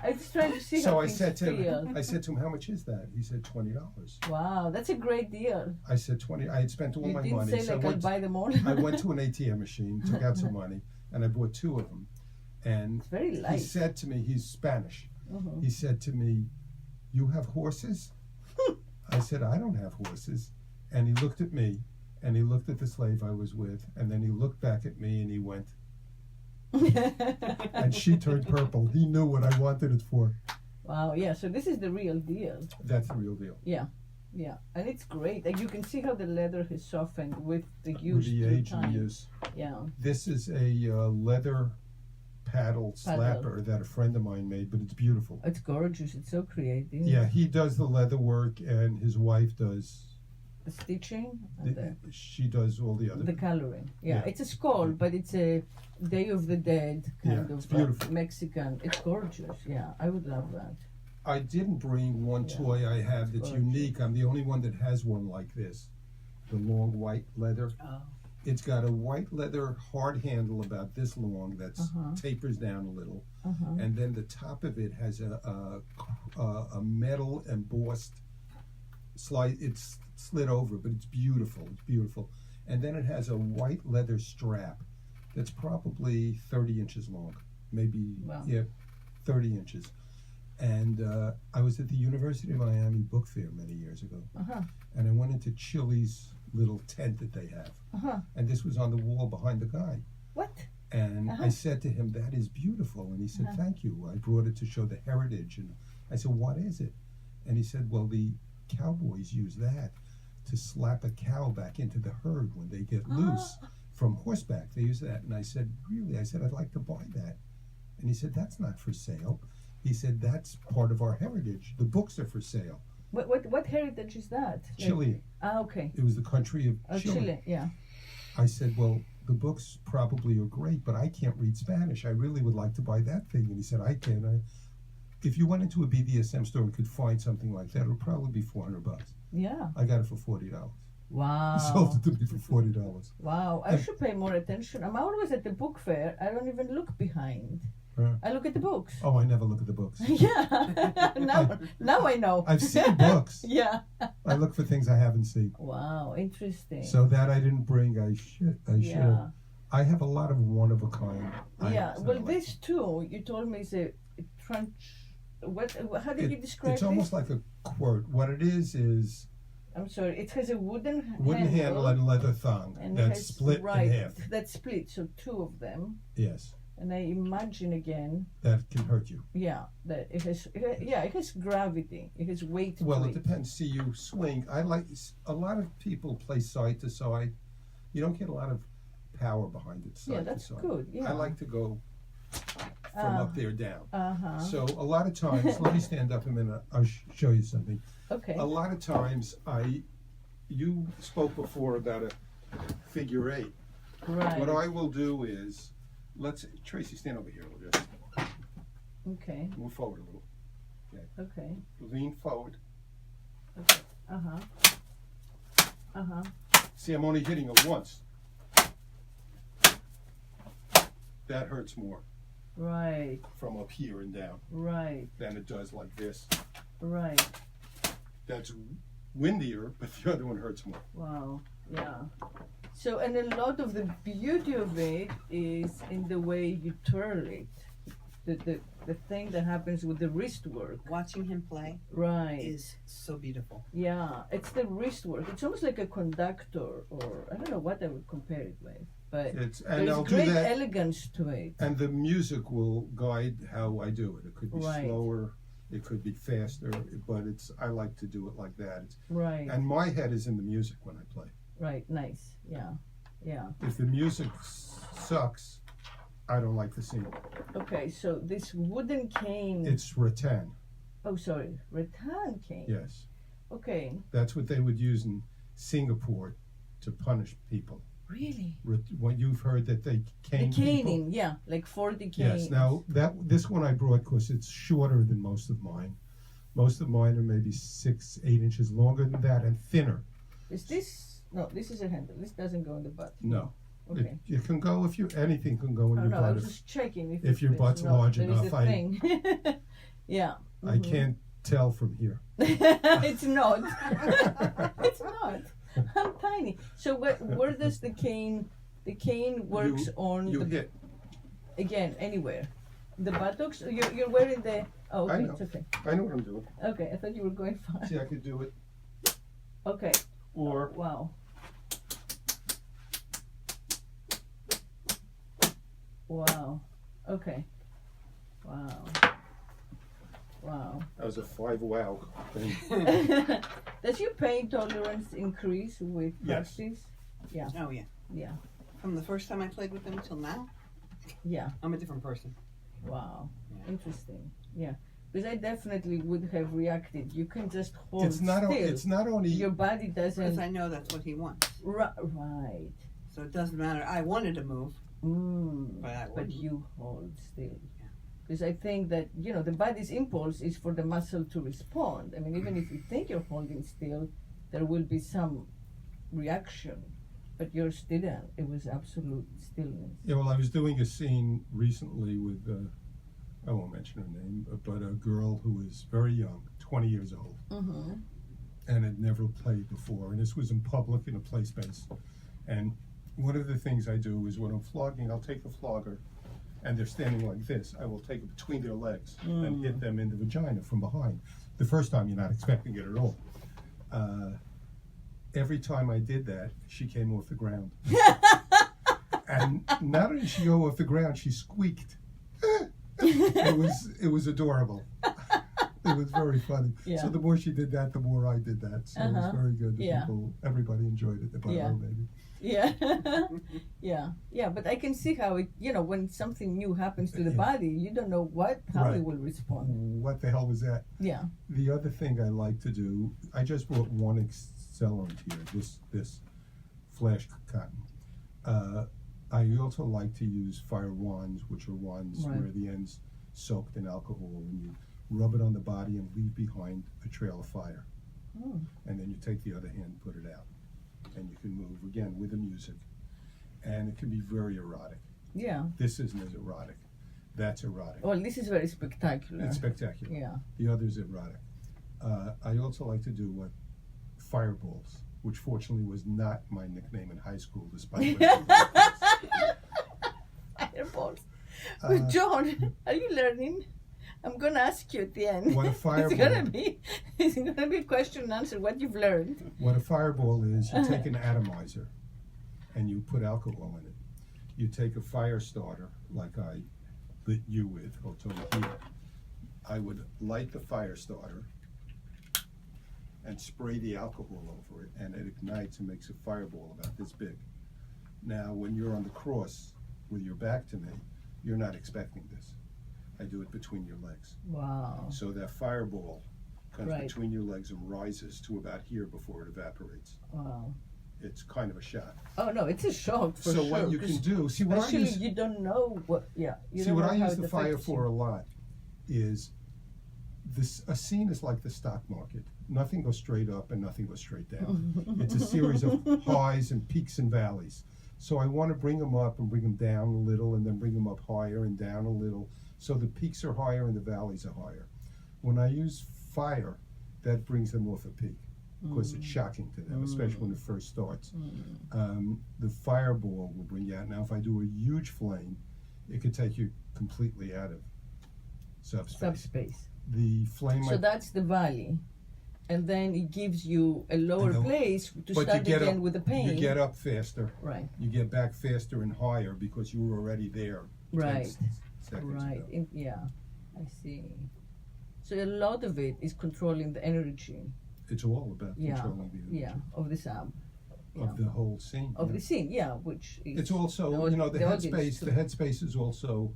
I was trying to see So how I things said to feel. him, "How much is that?" He said $20. Wow, that's a great deal. I said 20. I had spent all You my didn't money. say So like I'll buy them all. I went to an ATM machine, took out some money, and I bought 2 of them. And It's very light. he said to me, he's Spanish. Mhm. He said to me, "You have horses?" I said, "I don't have horses." And he looked at me, and he looked at the slave I was with, and then he looked back at me and he went, and she turned purple. He knew what I wanted it for. Wow, yeah, so this is the real deal. That's the real deal. Yeah, and it's great. Like you can see how the leather has softened with the use With the through age and time. use. Yeah. This is a leather paddle slapper that a friend of mine made, but it's beautiful. It's gorgeous. It's so creative. Yeah, he does the leather work, and his wife does. The stitching and She does all the other. the coloring. Yeah, Yeah. it's a skull, but it's a Day of the Dead kind Yeah, it's of beautiful. Mexican. It's gorgeous. Yeah, I would love that. I didn't bring one Yeah, toy I have that's gorgeous. unique. I'm the only one that has one like this. The long white leather. Oh. It's got a white leather hard handle about this long that's Uh-huh. tapers down a little, Uh-huh. and then the top of it has a metal embossed slide. It's slid over, but it's beautiful. It's beautiful. And then it has a white leather strap that's probably 30 inches long, maybe Wow. 30 inches. And I was at the University of Miami book fair many years ago, Uh-huh. and I went into Chili's little tent that they have, Uh-huh. and this was on the wall behind the guy. What? And Uh-huh. I said to him, "That is beautiful." And he said, Uh-huh. "Thank you. I brought it to show the heritage." And I said, "What is it?" And he said, "Well, the cowboys use that to slap a cow back into the herd when they get loose from horseback. They use that." And I said, "Really?" I said, "I'd like to buy that." And he said, "That's not for sale." He said, "That's part of our heritage. The books are for sale." What heritage is that? Chile. Okay. It was the country of Oh, Chile. Yeah. I said, "Well, the books probably are great, but I can't read Spanish. I really would like to buy that thing." And he said, "I can. If you went into a BDSM store and could find something like that, it would probably be $400. Yeah. I got it for $40. Wow. He sold it to me for $40. Wow. I should pay more attention. I'm always at the book fair. I don't even look behind. I look at the books. Oh, I never look at the books. Yeah. now I know. I've seen books. Yeah. I look for things I haven't seen. Wow. Interesting. So that I didn't bring. I should. Yeah. I have a lot of one of a kind. Yeah. items that Well, I like. this too, you told me is a trunch. What? How did you describe It's this? almost like a quirt. What it is I'm sorry. It has a wooden handle and leather thong and it that's has, split right, in half. That's split. So 2 of them. Yes, And I imagine again, that can hurt you. yeah, that it has gravity. It has weight. Well, to it depends. See, you swing. I like a lot of people play side to side. You don't get a lot of power behind it. Side Yeah, that's to side. good. Yeah. I like to go from up there down. Uh-huh. So a lot of times, let me stand up a minute. I'll show you something. Okay. A lot of times, you spoke before about a figure 8. Right. What I will do is, Tracy, stand over here a little bit. Okay. Move forward a little. Okay. Lean forward. Okay. Uh-huh. See, I'm only hitting it once. That hurts more Right. from up here and down Right. than it does like this. Right. That's windier, but the other one hurts more. Wow. Yeah. So, and a lot of the beauty of it is in the way you twirl it. The thing that happens with the wrist work. Watching him play Right. is so beautiful. Yeah, it's the wrist work. It's almost like a conductor, or I don't know what I would compare it with. But And there's I'll do great that. elegance to it. And the music will guide how I do it. It could be Right. slower, it could be faster, but I like to do it like that. Right, And my head is in the music when I play. right, nice. Yeah, yeah. If the music sucks, I don't like the scene. Okay, so this wooden cane. It's rattan, Oh, sorry, rattan cane. yes. Okay, That's what they would use in Singapore to punish people. really? What you've heard that they The cane people. caning, yeah, like 40 canes. Yes. Now this one I brought because it's shorter than most of mine. Most of mine are maybe 6-8 inches longer than that and thinner. Is this? No, this is a handle. This doesn't go in the butt. No. Okay. It can go anything can go in Oh your no, I butt. was just checking if your it's butt's not. large There is enough, a thing. Yeah. I can't tell from here. It's not. It's not. I'm tiny. So where does the cane? The cane works on You the hit. again anywhere. The buttocks. You're wearing the. Oh, I okay. know. It's okay. I know what I'm doing. Okay, I thought you were going far. See, I could do it. Okay. Or Wow. Wow. Okay. Wow. Wow. that was a 5 wow thing. Does your pain tolerance increase with Yes. practice? Oh yeah. Yeah. From the first time I played with him till now, Yeah. I'm a different person. Wow. Yeah. Interesting. Yeah. Because I definitely would have reacted. You can just hold It's not. still. It's not only. Your body Because doesn't. I know that's what he wants. Right. So it doesn't matter. I wanted to move, but I But wouldn't. you hold still. Yeah. Because I think that, the body's impulse is for the muscle to respond. I mean, even if you think you're holding still, there will be some reaction. But yours didn't. It was absolute stillness. Yeah, well, I was doing a scene recently with, I won't mention her name, but a girl who was very young, 20 years old, Mm-hmm. and had never played before. And this was in public in a play space. And one of the things I do is when I'm flogging, I'll take the flogger, and they're standing like this. I will take it between their legs and hit them in the vagina from behind. The first time, you're not expecting it at all. Every time I did that, she came off the ground. And not only did she go off the ground, she squeaked. It was adorable. It was very funny. Yeah. So the more she did that, the more I did that. So it was very good. The Yeah. people, everybody enjoyed it. But Yeah. her, maybe. Yeah. Yeah. But I can see how it, when something new happens to the Yeah. body, you don't know how Right. it will respond. What the hell was that? Yeah. The other thing I like to do, I just brought one accelerant here, this flash cotton. I also like to use fire wands, which are wands Right. where the end's soaked in alcohol, and you rub it on the body and leave behind a trail of fire. Oh. And then you take the other hand, put it out, and you can move again with the music, and it can be very erotic. Yeah. This isn't as erotic. That's erotic. Well, this is very spectacular. It's spectacular. Yeah. The other's erotic. I also like to do fireballs, which fortunately was not my nickname in high school, despite what Fireballs. Uh, John, are you learning? I'm gonna ask you at the end. What a It's fireball. gonna be a question and answer what you've learned. What a fireball is, you take an atomizer and you put alcohol in it. You take a fire starter, like I lit you with, it's over here. I would light the fire starter and spray the alcohol over it, and it ignites and makes a fireball about this big. Now, when you're on the cross with your back to me, you're not expecting this. I do it between your legs. Wow. So that fireball comes Right. between your legs and rises to about here before it evaporates. Wow. It's kind of a shot. Oh no, it's a shock for So sure. what you 'cause can do, see what I Especially use, you don't know what. Yeah. You see don't what know I how use it the fire affects for you. a lot is a scene is like the stock market. Nothing goes straight up and nothing goes straight down. It's a series of highs and peaks and valleys. So I want to bring them up and bring them down a little, and then bring them up higher and down a little. So the peaks are higher and the valleys are higher. When I use fire, that brings them off a peak. because it's shocking to them, especially when it first starts. The fireball will bring you out. Now, if I do a huge flame, it could take you completely out of subspace. The flame. So that's the valley, and then it gives you a lower place to start again with the pain. You get up faster. Right. You get back faster and higher because you were already there. Right. 10 seconds ago. Yeah, I see. So a lot of it is controlling the energy. It's all about controlling the energy. Yeah, of the sub. Of the whole scene. Of the scene, yeah, which is... It's also, the headspace. The headspace is also,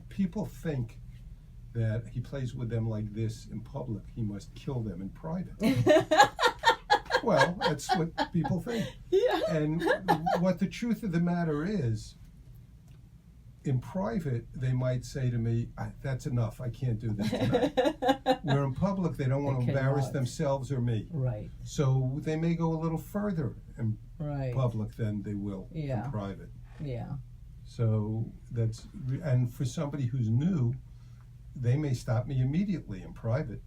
people think that he plays with them like this in public. He must kill them in private. Well, that's what people think. Yeah. And what the truth of the matter is, in private, they might say to me, that's enough, I can't do this tonight. Where in public, they don't want to embarrass themselves or me. Right. So they may go a little further in public than they will in private. Yeah. So and for somebody who's new, they may stop me immediately in private.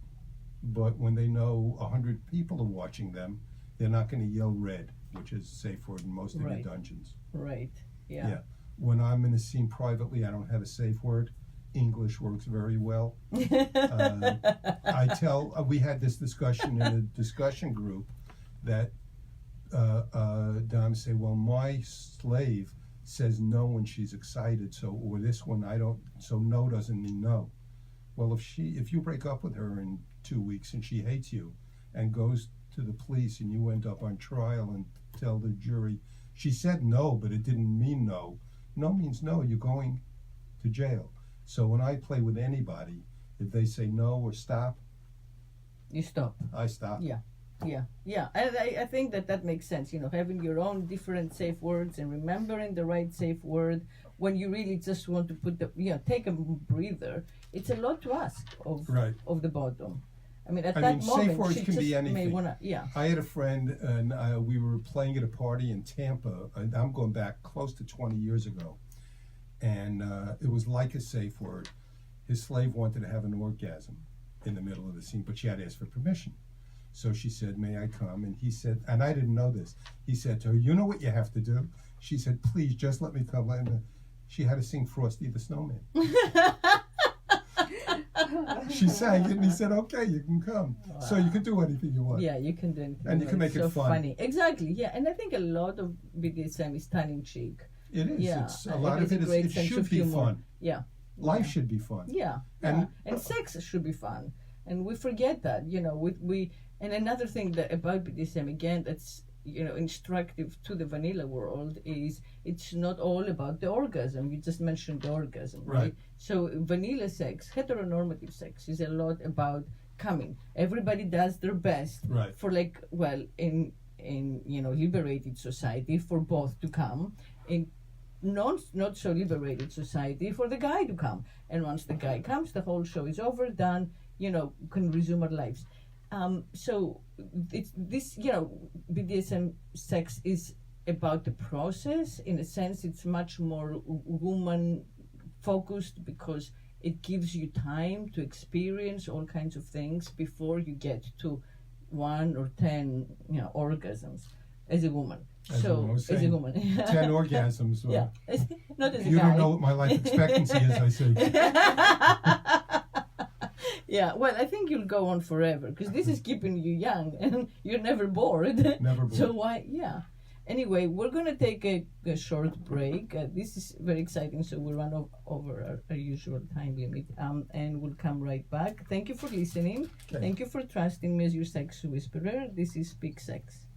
But when they know 100 people are watching them, they're not going to yell red, which is safe word in most of your dungeons. Right. Yeah. When I'm in a scene privately, I don't have a safe word. English works very well. We had this discussion in a discussion group that Dom say, well, my slave says no when she's excited, or this one I don't, so no doesn't mean no. Well, if you break up with her in 2 weeks and she hates you and goes to the police and you end up on trial and tell the jury, she said no, but it didn't mean no. No means no, you're going to jail. So when I play with anybody, if they say no or stop, you stop. I stop. Yeah. I think that makes sense. Having your own different safe words and remembering the right safe word when you really just want to take a breather. It's a lot to ask of the bottom. I mean, at that moment, safe words can be anything. I had a friend, and we were playing at a party in Tampa. And I'm going back close to 20 years ago, and it was like a safe word. His slave wanted to have an orgasm in the middle of the scene, but she had to ask for permission. So she said, "May I come?" And he said, and I didn't know this. He said to her, "You know what you have to do?" She said, "Please, just let me come." And she had to sing Frosty the Snowman. She sang it, and he said, "Okay, you can come." Wow. So you can do anything you want. Yeah, you can do anything. And you can make it fun. Funny. Exactly. Yeah, and I think a lot of BDSM is tongue in cheek. It is. Yeah. A lot of it is. It should be fun. Yeah. Life should be fun. Yeah. And sex should be fun, and we forget that. We and another thing about BDSM again that's instructive to the vanilla world is it's not all about the orgasm. You just mentioned the orgasm, right? So vanilla sex, heteronormative sex, is a lot about coming. Everybody does their best for in liberated society for both to come. In not so liberated society for the guy to come. And once the guy comes, the whole show is over, done, can resume our lives. So it's this, BDSM sex is about the process. In a sense, it's much more woman focused because it gives you time to experience all kinds of things before you get to 1 or 10, orgasms as a woman. As a woman. 10 orgasms. Yeah. Not as a guy. You don't know what my life expectancy is, I see. Yeah, well, I think you'll go on forever because this is keeping you young and you're never bored. Never bored. So why? Yeah. Anyway, we're going to take a short break. This is very exciting, so we'll run over our usual time limit, and we'll come right back. Thank you for listening. Okay. Thank you for trusting me as your sex whisperer. This is Speak Sex.